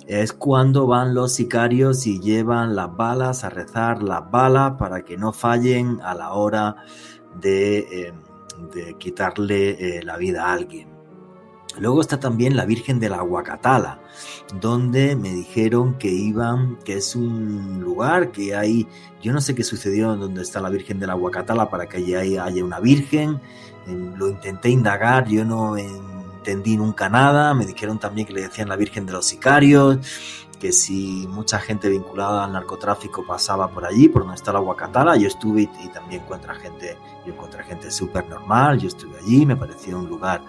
Speaker 1: es cuando van los sicarios y llevan las balas a rezar las balas para que no fallen a la hora de quitarle la vida a alguien. Luego está también la Virgen de la Huacatala, donde me dijeron que iban, que es un lugar que hay, yo no sé qué sucedió donde está la Virgen de la Huacatala para que allí haya una virgen. Lo intenté indagar, yo no entendí nunca nada. Me dijeron también que le decían la Virgen de los Sicarios, que si mucha gente vinculada al narcotráfico pasaba por allí, por donde está la Huacatala. Yo estuve y también encontré gente súper normal. Yo estuve allí, me pareció un lugar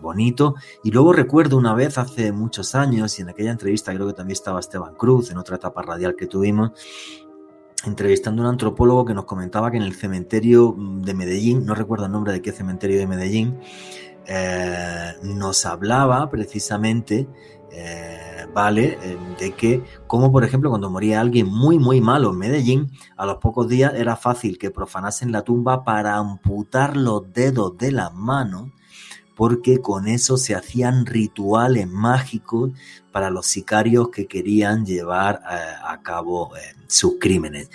Speaker 1: bonito. Y luego recuerdo una vez hace muchos años, y en aquella entrevista creo que también estaba Esteban Cruz, en otra etapa radial que tuvimos, entrevistando a un antropólogo que nos comentaba que en el cementerio de Medellín, no recuerdo el nombre de qué cementerio de Medellín, nos hablaba precisamente, de que, como por ejemplo cuando moría alguien muy muy malo en Medellín, a los pocos días era fácil que profanasen la tumba para amputar los dedos de las manos, porque con eso se hacían rituales mágicos para los sicarios que querían llevar a cabo sus crímenes.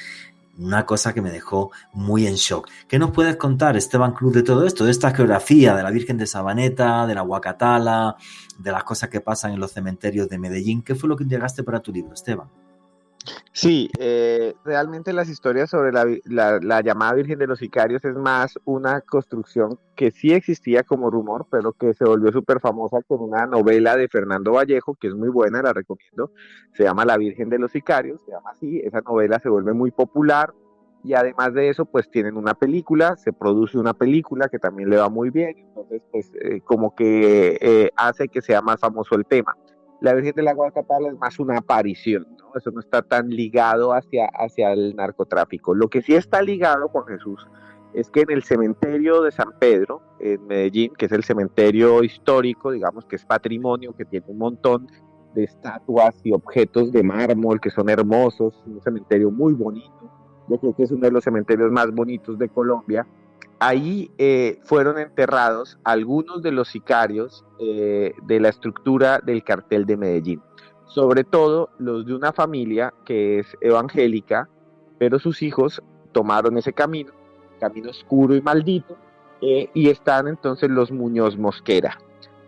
Speaker 1: Una cosa que me dejó muy en shock. ¿Qué nos puedes contar, Esteban Cruz, de todo esto? De esta geografía de la Virgen de Sabaneta, de la Huacatala, de las cosas que pasan en los cementerios de Medellín. ¿Qué fue lo que llegaste para tu libro, Esteban?
Speaker 4: Sí, realmente las historias sobre la llamada Virgen de los Sicarios es más una construcción que sí existía como rumor, pero que se volvió súper famosa con una novela de Fernando Vallejo, que es muy buena, la recomiendo. Se llama La Virgen de los Sicarios, se llama así. Esa novela se vuelve muy popular y además de eso, pues tienen una película, se produce una película que también le va muy bien, entonces pues como que hace que sea más famoso el tema. La Virgen de la Guacatala es más una aparición, ¿no? Eso no está tan ligado hacia el narcotráfico. Lo que sí está ligado, Juan Jesús, es que en el cementerio de San Pedro, en Medellín, que es el cementerio histórico, digamos que es patrimonio, que tiene un montón de estatuas y objetos de mármol que son hermosos, un cementerio muy bonito. Yo creo que es uno de los cementerios más bonitos de Colombia. Ahí fueron enterrados algunos de los sicarios de la estructura del cartel de Medellín, sobre todo los de una familia que es evangélica, pero sus hijos tomaron ese camino oscuro y maldito, y están entonces los Muñoz Mosquera,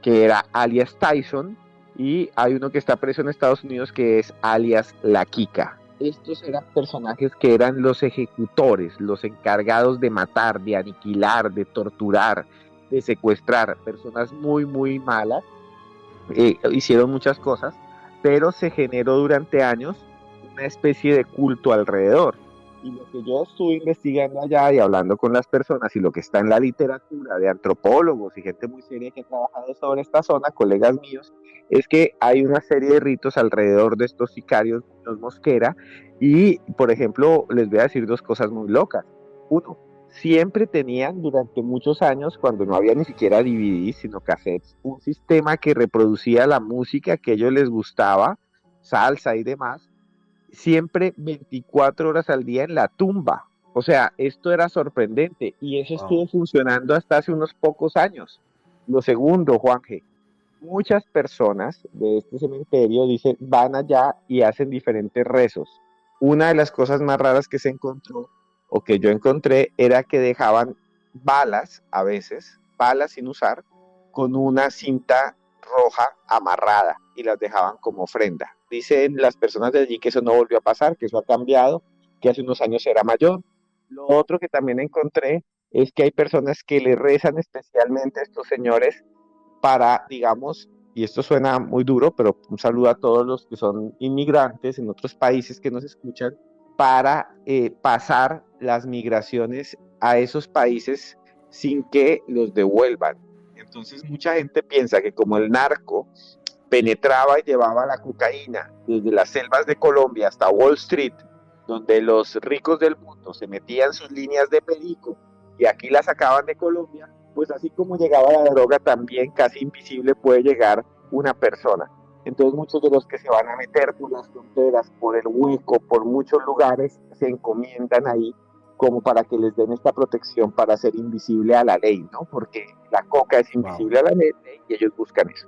Speaker 4: que era alias Tyson, y hay uno que está preso en Estados Unidos que es alias La Kika. Estos eran personajes que eran los ejecutores, los encargados de matar, de aniquilar, de torturar, de secuestrar, personas muy, muy malas. Hicieron muchas cosas, pero se generó durante años una especie de culto alrededor. Y lo que yo estuve investigando allá y hablando con las personas y lo que está en la literatura de antropólogos y gente muy seria que ha trabajado sobre esta zona, colegas míos, es que hay una serie de ritos alrededor de estos sicarios, los Mosquera, y por ejemplo, les voy a decir dos cosas muy locas. Uno, siempre tenían durante muchos años, cuando no había ni siquiera DVDs, sino cassettes, un sistema que reproducía la música que a ellos les gustaba, salsa y demás, siempre 24 horas al día en la tumba. O sea, esto era sorprendente y eso estuvo funcionando hasta hace unos pocos años. Lo segundo, Juanje, muchas personas de este cementerio dicen, van allá y hacen diferentes rezos. Una de las cosas más raras que se encontró, o que yo encontré, era que dejaban balas, a veces, balas sin usar, con una cinta roja amarrada y las dejaban como ofrenda. Dicen las personas de allí que eso no volvió a pasar, que eso ha cambiado, que hace unos años era mayor. Lo otro que también encontré es que hay personas que le rezan especialmente a estos señores para, digamos, y esto suena muy duro, pero un saludo a todos los que son inmigrantes en otros países que nos escuchan, para pasar las migraciones a esos países sin que los devuelvan. Entonces mucha gente piensa que como el narco penetraba y llevaba la cocaína desde las selvas de Colombia hasta Wall Street, donde los ricos del mundo se metían sus líneas de perico y aquí la sacaban de Colombia, pues así como llegaba la droga, también casi invisible puede llegar una persona. Entonces muchos de los que se van a meter por las fronteras, por el hueco, por muchos lugares, se encomiendan ahí como para que les den esta protección para ser invisible a la ley, ¿no? Porque la coca es invisible a la ley y ellos buscan eso.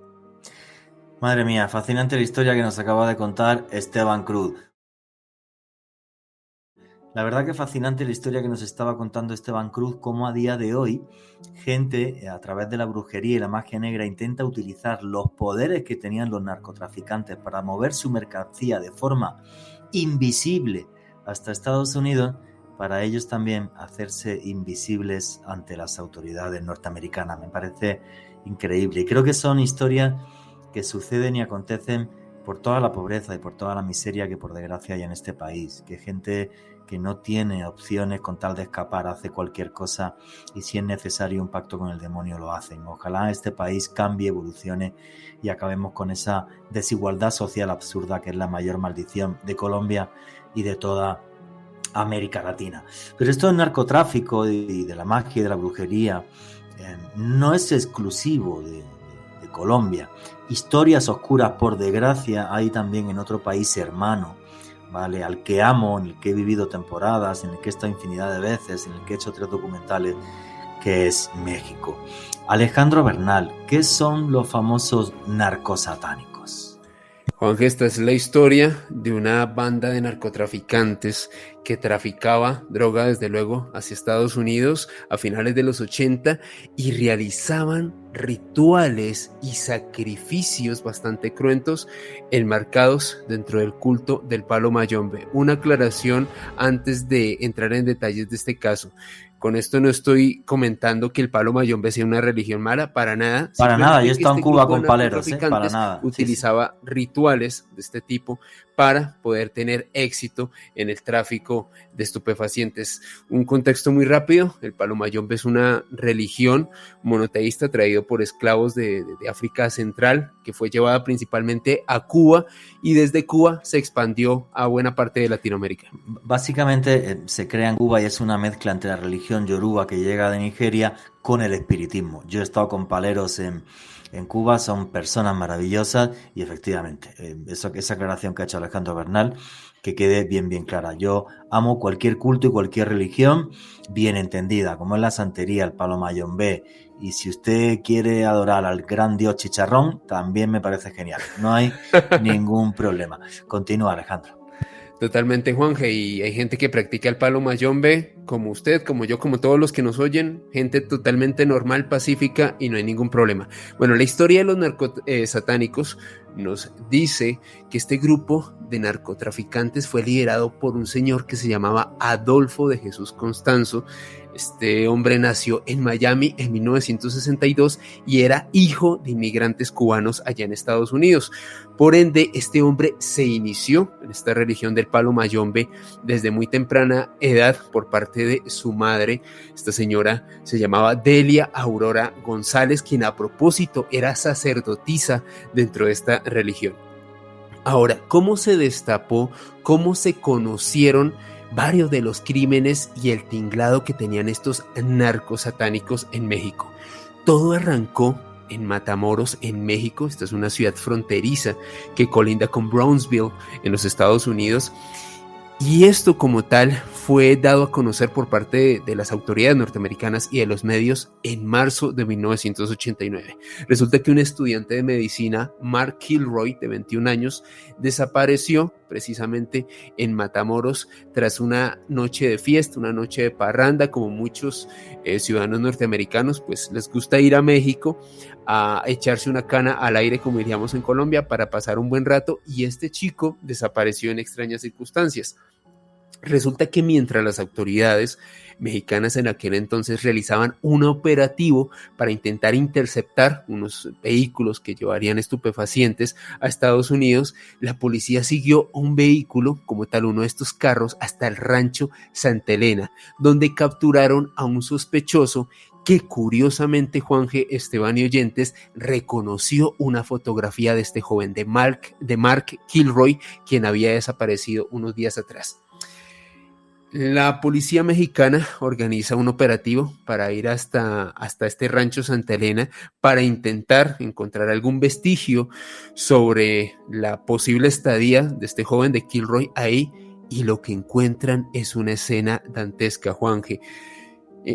Speaker 1: Madre mía, fascinante la historia que nos acaba de contar Esteban Cruz. La verdad que fascinante la historia que nos estaba contando Esteban Cruz, cómo a día de hoy gente a través de la brujería y la magia negra intenta utilizar los poderes que tenían los narcotraficantes para mover su mercancía de forma invisible hasta Estados Unidos, para ellos también hacerse invisibles ante las autoridades norteamericanas. Me parece increíble y creo que son historias que suceden y acontecen por toda la pobreza y por toda la miseria que por desgracia hay en este país, que gente que no tiene opciones con tal de escapar hace cualquier cosa y si es necesario un pacto con el demonio lo hacen. Ojalá este país cambie, evolucione y acabemos con esa desigualdad social absurda que es la mayor maldición de Colombia y de toda América Latina. Pero esto del narcotráfico y de la magia y de la brujería no es exclusivo de Colombia. Historias oscuras, por desgracia, hay también en otro país hermano, ¿vale? Al que amo, en el que he vivido temporadas, en el que he estado infinidad de veces, en el que he hecho 3 documentales, que es México. Alejandro Bernal, ¿qué son los famosos narcosatánicos?
Speaker 3: Juanje, esta es la historia de una banda de narcotraficantes que traficaba droga desde luego hacia Estados Unidos a finales de los 80 y realizaban rituales y sacrificios bastante cruentos enmarcados dentro del culto del palo mayombe. Una aclaración antes de entrar en detalles de este caso. Con esto no estoy comentando que el palo mayombe sea una religión mala, para nada.
Speaker 1: Para nada, yo he estado en Cuba con paleros, para nada.
Speaker 3: Utilizaba rituales de este tipo para poder tener éxito en el tráfico de estupefacientes. Un contexto muy rápido: el palo mayombe es una religión monoteísta traído por esclavos de África Central, que fue llevada principalmente a Cuba y desde Cuba se expandió a buena parte de Latinoamérica.
Speaker 1: Básicamente se crea en Cuba y es una mezcla entre la religión yoruba que llega de Nigeria con el espiritismo. Yo he estado con paleros en Cuba, son personas maravillosas y efectivamente, esa aclaración que ha hecho Alejandro Bernal, que quede bien clara. Yo amo cualquier culto y cualquier religión bien entendida, como es la santería, el palo mayombe, y si usted quiere adorar al gran dios Chicharrón, también me parece genial. No hay ningún problema. Continúa, Alejandro.
Speaker 3: Totalmente, Juanje, y hay gente que practica el palo mayombe, como usted, como yo, como todos los que nos oyen, gente totalmente normal, pacífica, y no hay ningún problema. Bueno, la historia de los narcosatánicos nos dice que este grupo de narcotraficantes fue liderado por un señor que se llamaba Adolfo de Jesús Constanzo. Este hombre nació en Miami en 1962 y era hijo de inmigrantes cubanos allá en Estados Unidos. Por ende, este hombre se inició en esta religión del palo mayombe desde muy temprana edad por parte de su madre. Esta señora se llamaba Delia Aurora González, quien a propósito era sacerdotisa dentro de esta religión. Ahora, ¿cómo se destapó? ¿Cómo se conocieron varios de los crímenes y el tinglado que tenían estos narcos satánicos en México? Todo arrancó en Matamoros, en México. Esta es una ciudad fronteriza que colinda con Brownsville en los Estados Unidos. Y esto como tal fue dado a conocer por parte de las autoridades norteamericanas y de los medios en marzo de 1989. Resulta que un estudiante de medicina, Mark Kilroy, de 21 años, desapareció precisamente en Matamoros tras una noche de fiesta, una noche de parranda. Como muchos ciudadanos norteamericanos, pues les gusta ir a México a echarse una cana al aire, como diríamos en Colombia, para pasar un buen rato, y este chico desapareció en extrañas circunstancias. Resulta que mientras las autoridades mexicanas en aquel entonces realizaban un operativo para intentar interceptar unos vehículos que llevarían estupefacientes a Estados Unidos, la policía siguió un vehículo, como tal uno de estos carros, hasta el rancho Santa Elena, donde capturaron a un sospechoso que curiosamente, Juanje, Esteban y oyentes, reconoció una fotografía de este joven, de Mark Kilroy, quien había desaparecido unos días atrás. La policía mexicana organiza un operativo para ir hasta este rancho Santa Elena para intentar encontrar algún vestigio sobre la posible estadía de este joven, de Kilroy, ahí, y lo que encuentran es una escena dantesca, Juanje.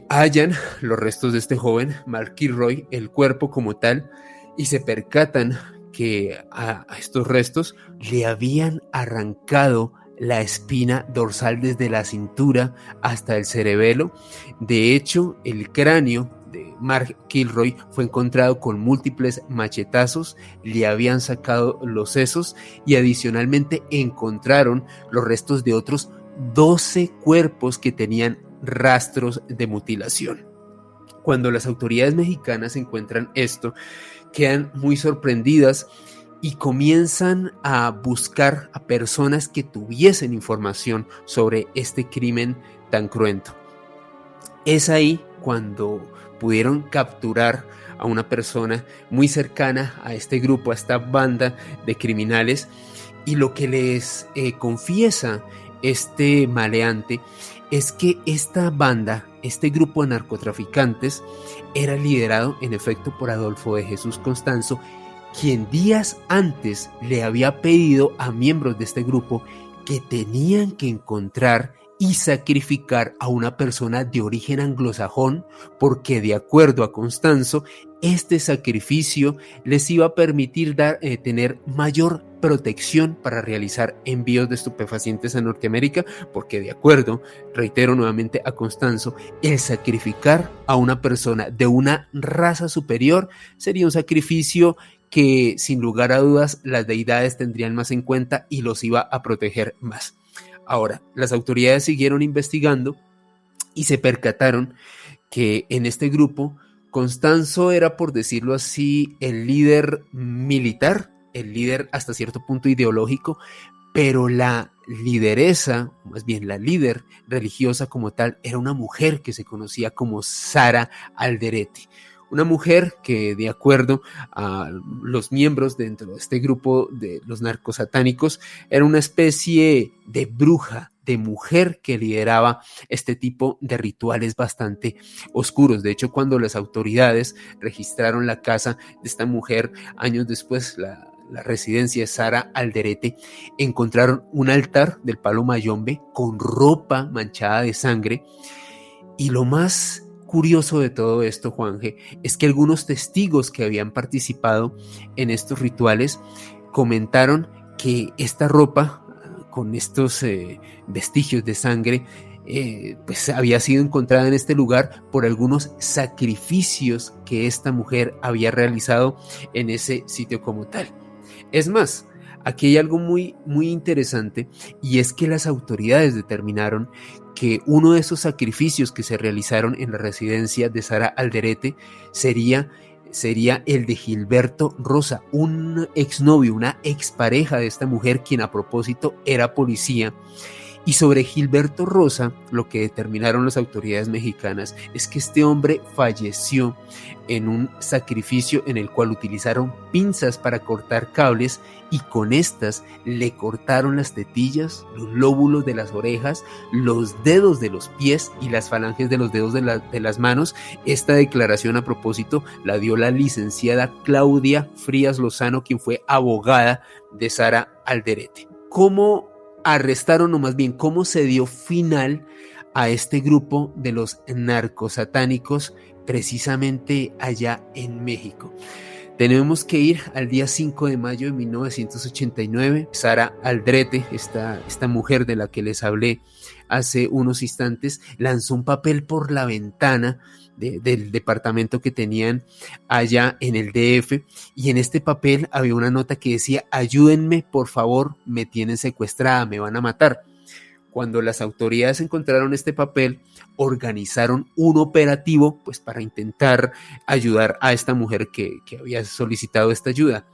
Speaker 3: Hallan los restos de este joven, Mark Kilroy, el cuerpo como tal, y se percatan que a estos restos le habían arrancado la espina dorsal desde la cintura hasta el cerebelo. De hecho, el cráneo de Mark Kilroy fue encontrado con múltiples machetazos, le habían sacado los sesos y adicionalmente encontraron los restos de otros 12 cuerpos que tenían rastros de mutilación. Cuando las autoridades mexicanas encuentran esto, quedan muy sorprendidas y comienzan a buscar a personas que tuviesen información sobre este crimen tan cruento. Es ahí cuando pudieron capturar a una persona muy cercana a este grupo, a esta banda de criminales, y lo que les confiesa este maleante es que esta banda, este grupo de narcotraficantes, era liderado en efecto por Adolfo de Jesús Constanzo, quien días antes le había pedido a miembros de este grupo que tenían que encontrar y sacrificar a una persona de origen anglosajón, porque de acuerdo a Constanzo, este sacrificio les iba a permitir tener mayor protección para realizar envíos de estupefacientes a Norteamérica, porque de acuerdo, reitero nuevamente a Constanzo, el sacrificar a una persona de una raza superior sería un sacrificio que sin lugar a dudas las deidades tendrían más en cuenta y los iba a proteger más. Ahora, las autoridades siguieron investigando y se percataron que en este grupo Constanzo era, por decirlo así, el líder militar, el líder hasta cierto punto ideológico, pero la lideresa, más bien la líder religiosa como tal, era una mujer que se conocía como Sara Alderete. Una mujer que, de acuerdo a los miembros dentro de este grupo de los narcosatánicos, era una especie de bruja, de mujer que lideraba este tipo de rituales bastante oscuros. De hecho, cuando las autoridades registraron la casa de esta mujer, años después, la residencia de Sara Alderete, encontraron un altar del palo mayombe con ropa manchada de sangre. Y lo más curioso de todo esto, Juanje, es que algunos testigos que habían participado en estos rituales comentaron que esta ropa con estos vestigios de sangre pues había sido encontrada en este lugar por algunos sacrificios que esta mujer había realizado en ese sitio como tal. Es más, aquí hay algo muy, muy interesante, y es que las autoridades determinaron que uno de esos sacrificios que se realizaron en la residencia de Sara Alderete sería el de Gilberto Rosa, un exnovio, una expareja de esta mujer, quien a propósito era policía. Y sobre Gilberto Rosa, lo que determinaron las autoridades mexicanas es que este hombre falleció en un sacrificio en el cual utilizaron pinzas para cortar cables y con estas le cortaron las tetillas, los lóbulos de las orejas, los dedos de los pies y las falanges de los dedos de las manos. Esta declaración a propósito la dio la licenciada Claudia Frías Lozano, quien fue abogada de Sara Alderete. ¿Cómo arrestaron, o más bien cómo se dio final a este grupo de los narcosatánicos precisamente allá en México? Tenemos que ir al día 5 de mayo de 1989. Sara Alderete, esta mujer de la que les hablé hace unos instantes, lanzó un papel por la ventana del departamento que tenían allá en el DF, y en este papel había una nota que decía: ayúdenme por favor, me tienen secuestrada, me van a matar. Cuando las autoridades encontraron este papel, organizaron un operativo pues para intentar ayudar a esta mujer que había solicitado esta ayuda.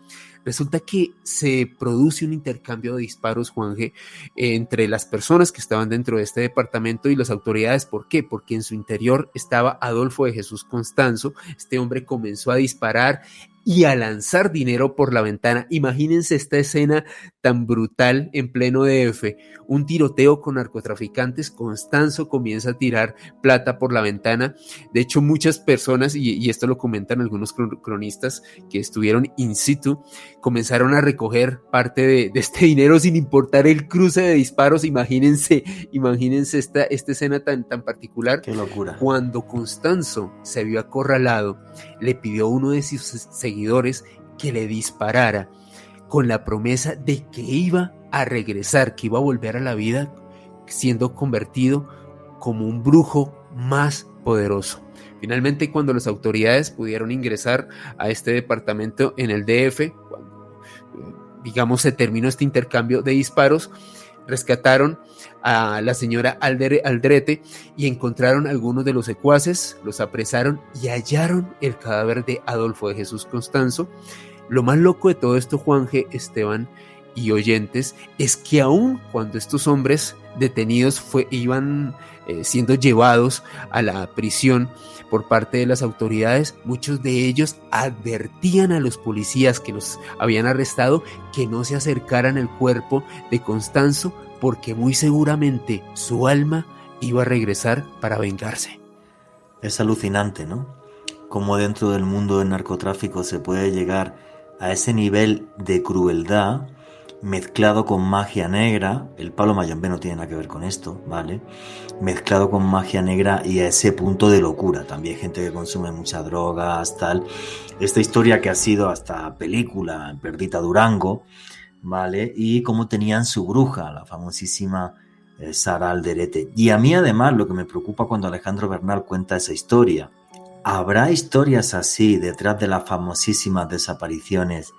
Speaker 3: Resulta que se produce un intercambio de disparos, Juanje, entre las personas que estaban dentro de este departamento y las autoridades. ¿Por qué? Porque en su interior estaba Adolfo de Jesús Constanzo. Este hombre comenzó a disparar y a lanzar dinero por la ventana. Imagínense esta escena tan brutal en pleno DF, un tiroteo con narcotraficantes. Constanzo comienza a tirar plata por la ventana. De hecho, muchas personas, y esto lo comentan algunos cronistas que estuvieron in situ, comenzaron a recoger parte de este dinero sin importar el cruce de disparos. Imagínense esta escena tan particular.
Speaker 1: Qué locura.
Speaker 3: Cuando Constanzo se vio acorralado, le pidió a uno de sus seguidores que le disparara. con la promesa de que iba a regresar, que iba a volver a la vida siendo convertido como un brujo más poderoso. Finalmente, cuando las autoridades pudieron ingresar a este departamento en el DF, cuando, digamos, se terminó este intercambio de disparos, rescataron a la señora Aldrete y encontraron a algunos de los secuaces, los apresaron y hallaron el cadáver de Adolfo de Jesús Constanzo. Lo más loco de todo esto, Juanje, Esteban y oyentes, es que aun cuando estos hombres detenidos iban siendo llevados a la prisión por parte de las autoridades, muchos de ellos advertían a los policías que los habían arrestado que no se acercaran al cuerpo de Constanzo porque muy seguramente su alma iba a regresar para vengarse.
Speaker 1: Es alucinante, ¿no? Cómo dentro del mundo del narcotráfico se puede llegar a ese nivel de crueldad mezclado con magia negra. El palo mayombe no tiene nada que ver con esto, ¿vale? Mezclado con magia negra y a ese punto de locura. También gente que consume muchas drogas, tal. Esta historia que ha sido hasta película, Perdita Durango, ¿vale? Y cómo tenían su bruja, la famosísima Sara Alderete. Y a mí además lo que me preocupa cuando Alejandro Bernal cuenta esa historia, ¿habrá historias así detrás de las famosísimas desapariciones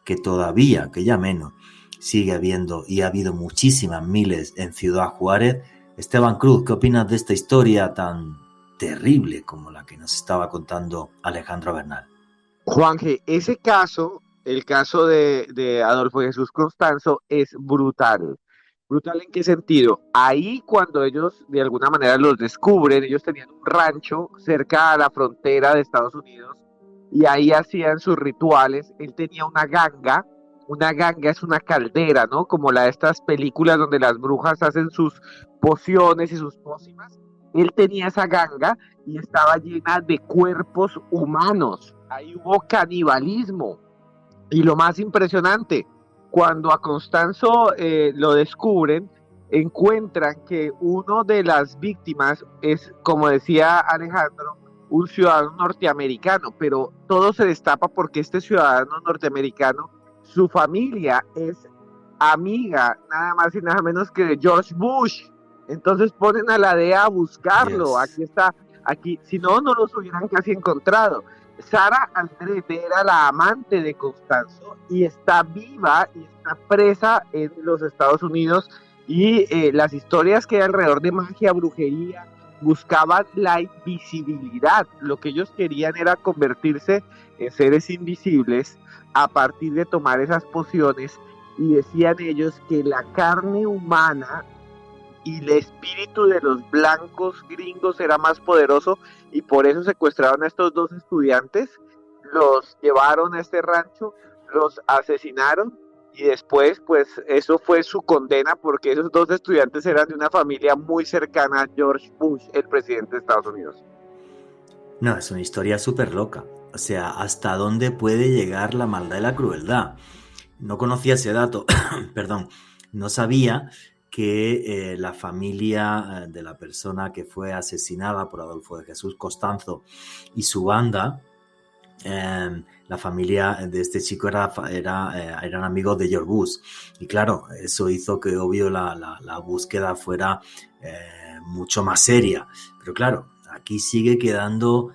Speaker 1: que todavía, que ya menos, sigue habiendo y ha habido muchísimas miles en Ciudad Juárez? Esteban Cruz, ¿qué opinas de esta historia tan terrible como la que nos estaba contando Alejandro Bernal?
Speaker 4: Juanje, ese caso, el caso de Adolfo Jesús Constanzo, es brutal. ¿Brutal en qué sentido? Ahí cuando ellos de alguna manera los descubren, ellos tenían un rancho cerca a la frontera de Estados Unidos y ahí hacían sus rituales. Él tenía una ganga es una caldera, ¿no? Como la de estas películas donde las brujas hacen sus pociones y sus pócimas. Él tenía esa ganga y estaba llena de cuerpos humanos. Ahí hubo canibalismo. Y lo más impresionante, cuando a Constanzo lo descubren, encuentran que uno de las víctimas es, como decía Alejandro, un ciudadano norteamericano, pero todo se destapa porque este ciudadano norteamericano, su familia es amiga, nada más y nada menos que de George Bush. Entonces ponen a la DEA a buscarlo. Yes. Aquí está, si no, no los hubieran casi encontrado. Sara Aldrete era la amante de Constanzo y está viva y está presa en los Estados Unidos, y las historias que hay alrededor de magia, brujería, buscaban la invisibilidad. Lo que ellos querían era convertirse en seres invisibles a partir de tomar esas pociones, y decían ellos que la carne humana y el espíritu de los blancos gringos era más poderoso, y por eso secuestraron a estos dos estudiantes, los llevaron a este rancho, los asesinaron, y después pues eso fue su condena, porque esos dos estudiantes eran de una familia muy cercana a George Bush, el presidente de Estados Unidos.
Speaker 1: No, es una historia súper loca. O sea, ¿hasta dónde puede llegar la maldad y la crueldad? No conocía ese dato, perdón, no sabía que la familia de la persona que fue asesinada por Adolfo de Jesús Constanzo y su banda, la familia de este chico eran amigos de George Bush. Y claro, eso hizo que obvio la búsqueda fuera mucho más seria. Pero claro, aquí sigue quedando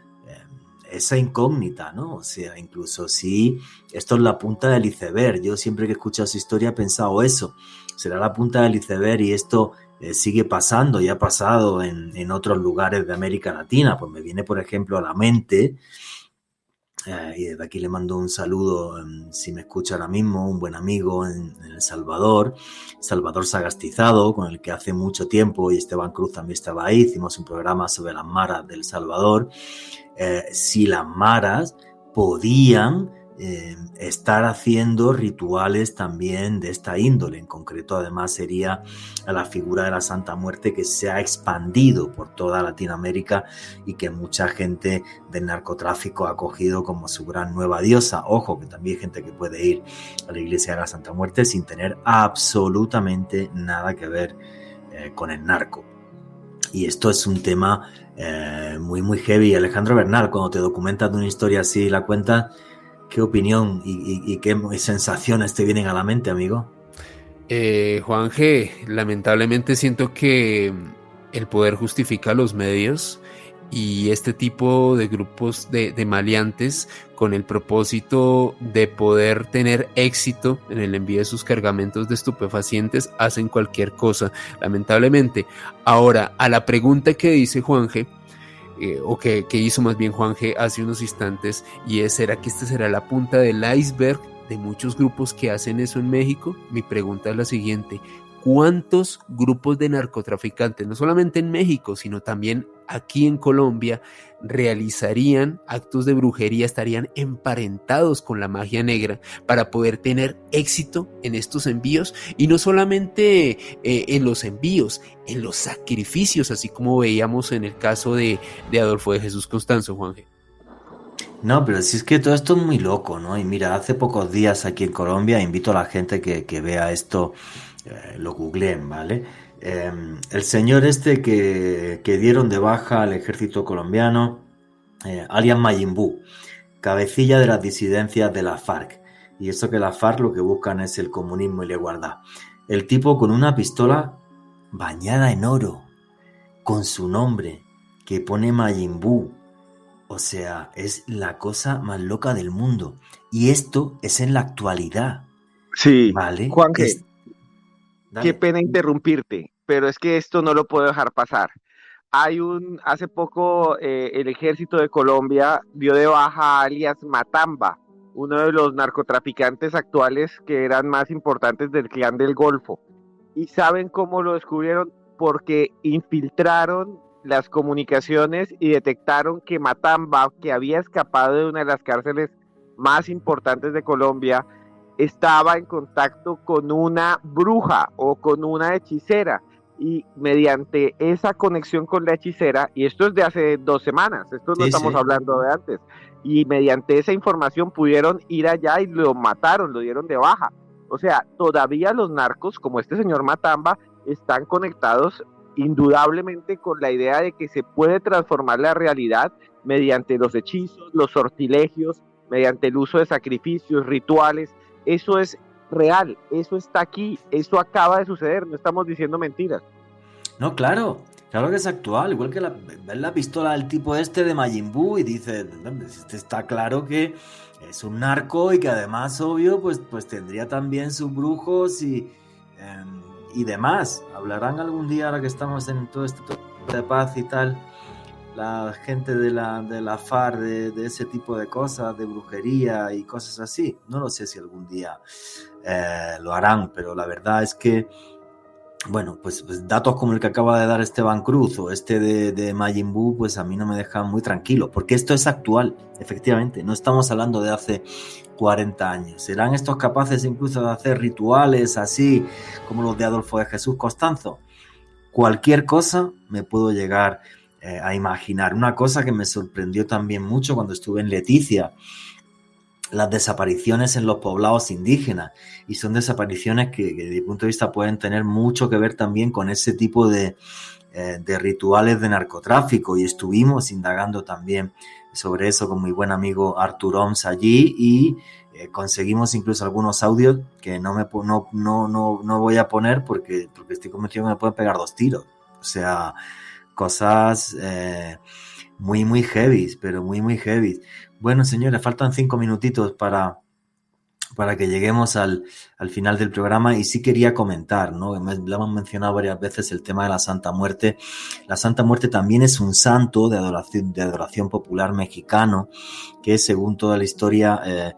Speaker 1: esa incógnita, ¿no? O sea, incluso si esto es la punta del iceberg. Yo siempre que he escuchado esa historia he pensado eso. Será la punta del iceberg y esto sigue pasando y ha pasado en otros lugares de América Latina. Pues me viene, por ejemplo, a la mente, y desde aquí le mando un saludo, si me escucha ahora mismo, un buen amigo en El Salvador, Salvador Sagastizado, con el que hace mucho tiempo, y Esteban Cruz también estaba ahí, hicimos un programa sobre las maras del Salvador. Si las maras podían estar haciendo rituales también de esta índole. En concreto, además, sería la figura de la Santa Muerte, que se ha expandido por toda Latinoamérica y que mucha gente del narcotráfico ha cogido como su gran nueva diosa. Ojo, que también hay gente que puede ir a la iglesia de la Santa Muerte sin tener absolutamente nada que ver con el narco. Y esto es un tema muy, muy heavy. Alejandro Bernal, cuando te documentas de una historia así y la cuentas, ¿Qué opinión y qué sensaciones te vienen a la mente, amigo?
Speaker 3: Juanje, lamentablemente siento que el poder justifica los medios y este tipo de grupos de maleantes con el propósito de poder tener éxito en el envío de sus cargamentos de estupefacientes hacen cualquier cosa, lamentablemente. Ahora, a la pregunta que dice Juanje, o que hizo más bien Juanje hace unos instantes, y es, ¿será que esta será la punta del iceberg de muchos grupos que hacen eso en México? Mi pregunta es la siguiente: ¿cuántos grupos de narcotraficantes, no solamente en México, sino también aquí en Colombia, realizarían actos de brujería, estarían emparentados con la magia negra para poder tener éxito en estos envíos? Y no solamente en los envíos, en los sacrificios, así como veíamos en el caso de Adolfo de Jesús Constanzo, Juanje.
Speaker 1: No, pero si es que todo esto es muy loco, ¿no? Y mira, hace pocos días aquí en Colombia, invito a la gente que vea esto, lo googleen, ¿vale? El señor este que dieron de baja al ejército colombiano, alias Majin Buu, cabecilla de las disidencias de la FARC. Y eso que la FARC lo que buscan es el comunismo y la igualdad. El tipo con una pistola bañada en oro, con su nombre, que pone Majin Buu. O sea, es la cosa más loca del mundo. Y esto es en la actualidad.
Speaker 4: Sí,
Speaker 1: ¿Vale?
Speaker 4: Juanje,
Speaker 1: Dale.
Speaker 4: qué pena interrumpirte, pero es que esto no lo puedo dejar pasar. Hace poco el ejército de Colombia dio de baja a alias Matamba, uno de los narcotraficantes actuales que eran más importantes del Clan del Golfo. ¿Y saben cómo lo descubrieron? Porque infiltraron las comunicaciones y detectaron que Matamba, que había escapado de una de las cárceles más importantes de Colombia, estaba en contacto con una bruja o con una hechicera, y mediante esa conexión con la hechicera, y esto es de hace 2 semanas, esto no estamos hablando de antes, y mediante esa información pudieron ir allá y lo mataron, lo dieron de baja. O sea, todavía los narcos, como este señor Matamba, están conectados indudablemente con la idea de que se puede transformar la realidad mediante los hechizos, los sortilegios, mediante el uso de sacrificios, rituales. Eso es real, eso está aquí, eso acaba de suceder, no estamos diciendo mentiras.
Speaker 1: No, claro que es actual, igual que ves la pistola del tipo este de Majin Buu y dices, está claro que es un narco y que además, obvio, pues tendría también sus brujos y demás. Hablarán algún día, ahora que estamos en todo esto de paz y tal, la gente de la FARC, de ese tipo de cosas, de brujería y cosas así. No lo sé si algún día lo harán, pero la verdad es que, bueno, pues datos como el que acaba de dar Esteban Cruz o este de Majin Buu, pues a mí no me dejan muy tranquilo, porque esto es actual, efectivamente, no estamos hablando de hace 40 años. ¿Serán estos capaces incluso de hacer rituales así como los de Adolfo de Jesús Constanzo? Cualquier cosa me puedo llegar a imaginar. Una cosa que me sorprendió también mucho cuando estuve en Leticia, las desapariciones en los poblados indígenas, y son desapariciones que desde mi punto de vista pueden tener mucho que ver también con ese tipo de rituales de narcotráfico, y estuvimos indagando también sobre eso con mi buen amigo Artur Oms allí, y conseguimos incluso algunos audios que no voy a poner porque estoy convencido que me pueden pegar 2 tiros. O sea, cosas muy, muy heavy, pero muy, muy heavy. Bueno, señores, faltan 5 minutitos para que lleguemos al final del programa, y sí quería comentar, ¿no? Lo hemos mencionado varias veces, el tema de la Santa Muerte. La Santa Muerte también es un santo de adoración popular mexicano que, según toda la historia,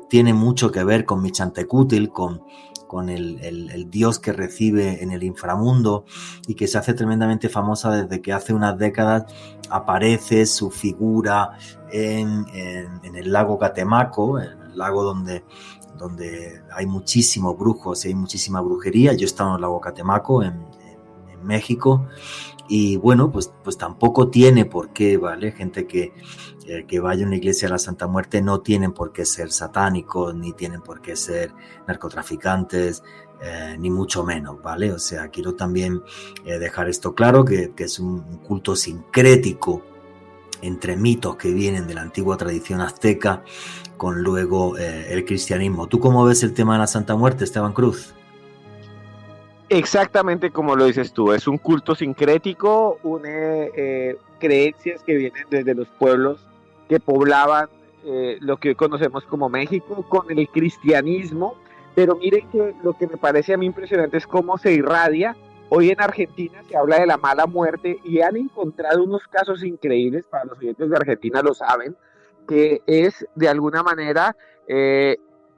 Speaker 1: tiene mucho que ver con Michantecútl, con el dios que recibe en el inframundo, y que se hace tremendamente famosa desde que hace unas décadas aparece su figura en el lago Catemaco, el lago donde hay muchísimos brujos y hay muchísima brujería. Yo he estado en el lago Catemaco en México, y bueno, pues tampoco tiene por qué, ¿vale? Gente que vaya a una iglesia de la Santa Muerte no tienen por qué ser satánicos, ni tienen por qué ser narcotraficantes, ni mucho menos, ¿vale? O sea, quiero también dejar esto claro, que es un culto sincrético entre mitos que vienen de la antigua tradición azteca con luego el cristianismo. ¿Tú cómo ves el tema de la Santa Muerte, Esteban Cruz?
Speaker 4: Exactamente como lo dices tú, es un culto sincrético, une creencias que vienen desde los pueblos que poblaban lo que hoy conocemos como México con el cristianismo, pero miren que lo que me parece a mí impresionante es cómo se irradia. Hoy en Argentina se habla de la mala muerte y han encontrado unos casos increíbles, para los oyentes de Argentina lo saben, que es de alguna manera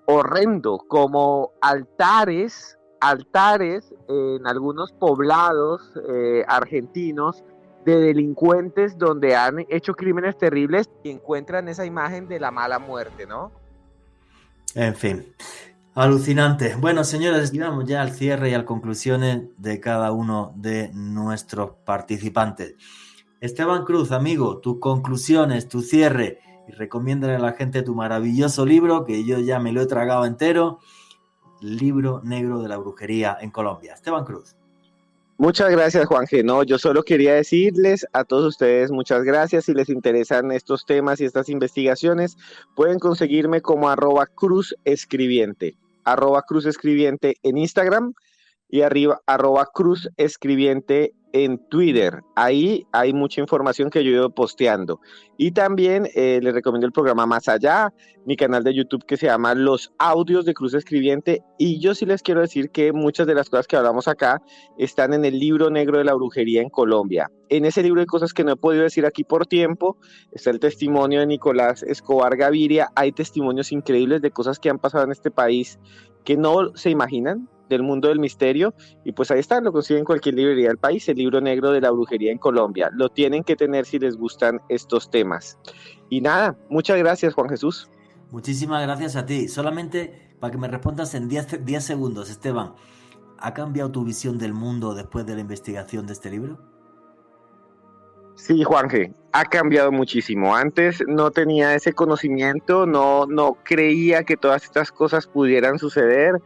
Speaker 4: horrendo, como altares en algunos poblados argentinos de delincuentes donde han hecho crímenes terribles y encuentran esa imagen de la mala muerte, ¿no?
Speaker 1: En fin, alucinante. Bueno, señores, llegamos ya al cierre y a las conclusiones de cada uno de nuestros participantes. Esteban Cruz, amigo, tus conclusiones, tu cierre, y recomiéndale a la gente tu maravilloso libro, que yo ya me lo he tragado entero, Libro Negro de la Brujería en Colombia. Esteban Cruz.
Speaker 4: Muchas gracias, Juanje. No, yo solo quería decirles a todos ustedes muchas gracias. Si les interesan estos temas y estas investigaciones, pueden conseguirme como @cruzescribiente en Instagram y @cruzescribiente en Twitter. Ahí hay mucha información que yo he ido posteando. Y también les recomiendo el programa Más Allá, mi canal de YouTube que se llama Los Audios de Cruz Escribiente. Y yo sí les quiero decir que muchas de las cosas que hablamos acá están en el Libro Negro de la Brujería en Colombia. En ese libro hay cosas que no he podido decir aquí por tiempo. Está el testimonio de Nicolás Escobar Gaviria. Hay testimonios increíbles de cosas que han pasado en este país que no se imaginan, del mundo del misterio, y pues ahí está, lo consiguen en cualquier librería del país, el Libro Negro de la Brujería en Colombia. Lo tienen que tener si les gustan estos temas. Y nada, muchas gracias, Juan Jesús.
Speaker 1: Muchísimas gracias a ti. Solamente para que me respondas en 10 segundos, Esteban, ¿ha cambiado tu visión del mundo después de la investigación de este libro?
Speaker 4: Sí, Juanje, ha cambiado muchísimo. Antes no tenía ese conocimiento, no creía que todas estas cosas pudieran suceder.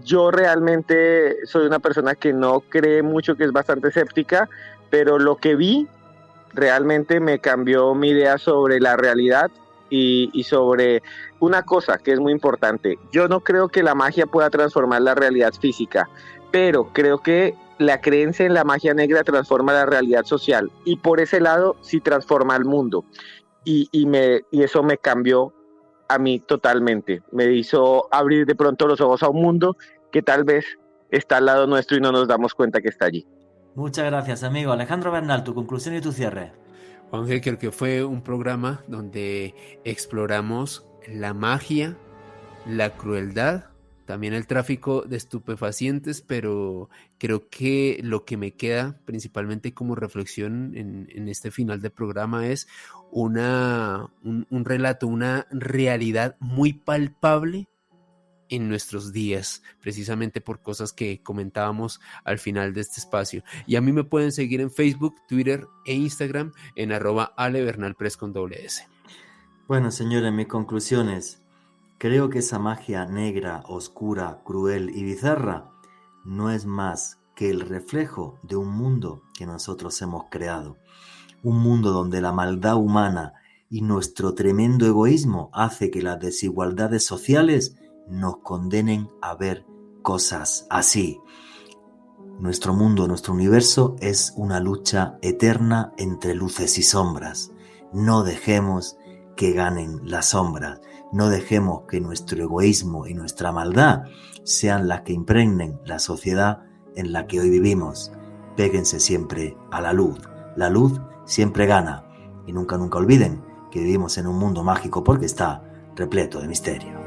Speaker 4: Yo realmente soy una persona que no cree mucho, que es bastante escéptica, pero lo que vi realmente me cambió mi idea sobre la realidad y sobre una cosa que es muy importante. Yo no creo que la magia pueda transformar la realidad física, pero creo que la creencia en la magia negra transforma la realidad social, y por ese lado sí transforma el mundo, y eso me cambió a mí totalmente. Me hizo abrir de pronto los ojos a un mundo que tal vez está al lado nuestro y no nos damos cuenta que está allí.
Speaker 1: Muchas gracias, amigo. Alejandro Bernal, tu conclusión y tu cierre.
Speaker 3: Juanje, creo que fue un programa donde exploramos la magia, la crueldad, también el tráfico de estupefacientes, pero creo que lo que me queda principalmente como reflexión en este final de programa es un relato, una realidad muy palpable en nuestros días, precisamente por cosas que comentábamos al final de este espacio. Y a mí me pueden seguir en Facebook, Twitter e Instagram en @alebernalpress con $.
Speaker 1: Bueno, señores, mis conclusiones. Creo que esa magia negra, oscura, cruel y bizarra no es más que el reflejo de un mundo que nosotros hemos creado. Un mundo donde la maldad humana y nuestro tremendo egoísmo hace que las desigualdades sociales nos condenen a ver cosas así. Nuestro mundo, nuestro universo es una lucha eterna entre luces y sombras. No dejemos que ganen las sombras. No dejemos que nuestro egoísmo y nuestra maldad sean las que impregnen la sociedad en la que hoy vivimos. Péguense siempre a la luz. La luz siempre gana. Y nunca olviden que vivimos en un mundo mágico porque está repleto de misterio.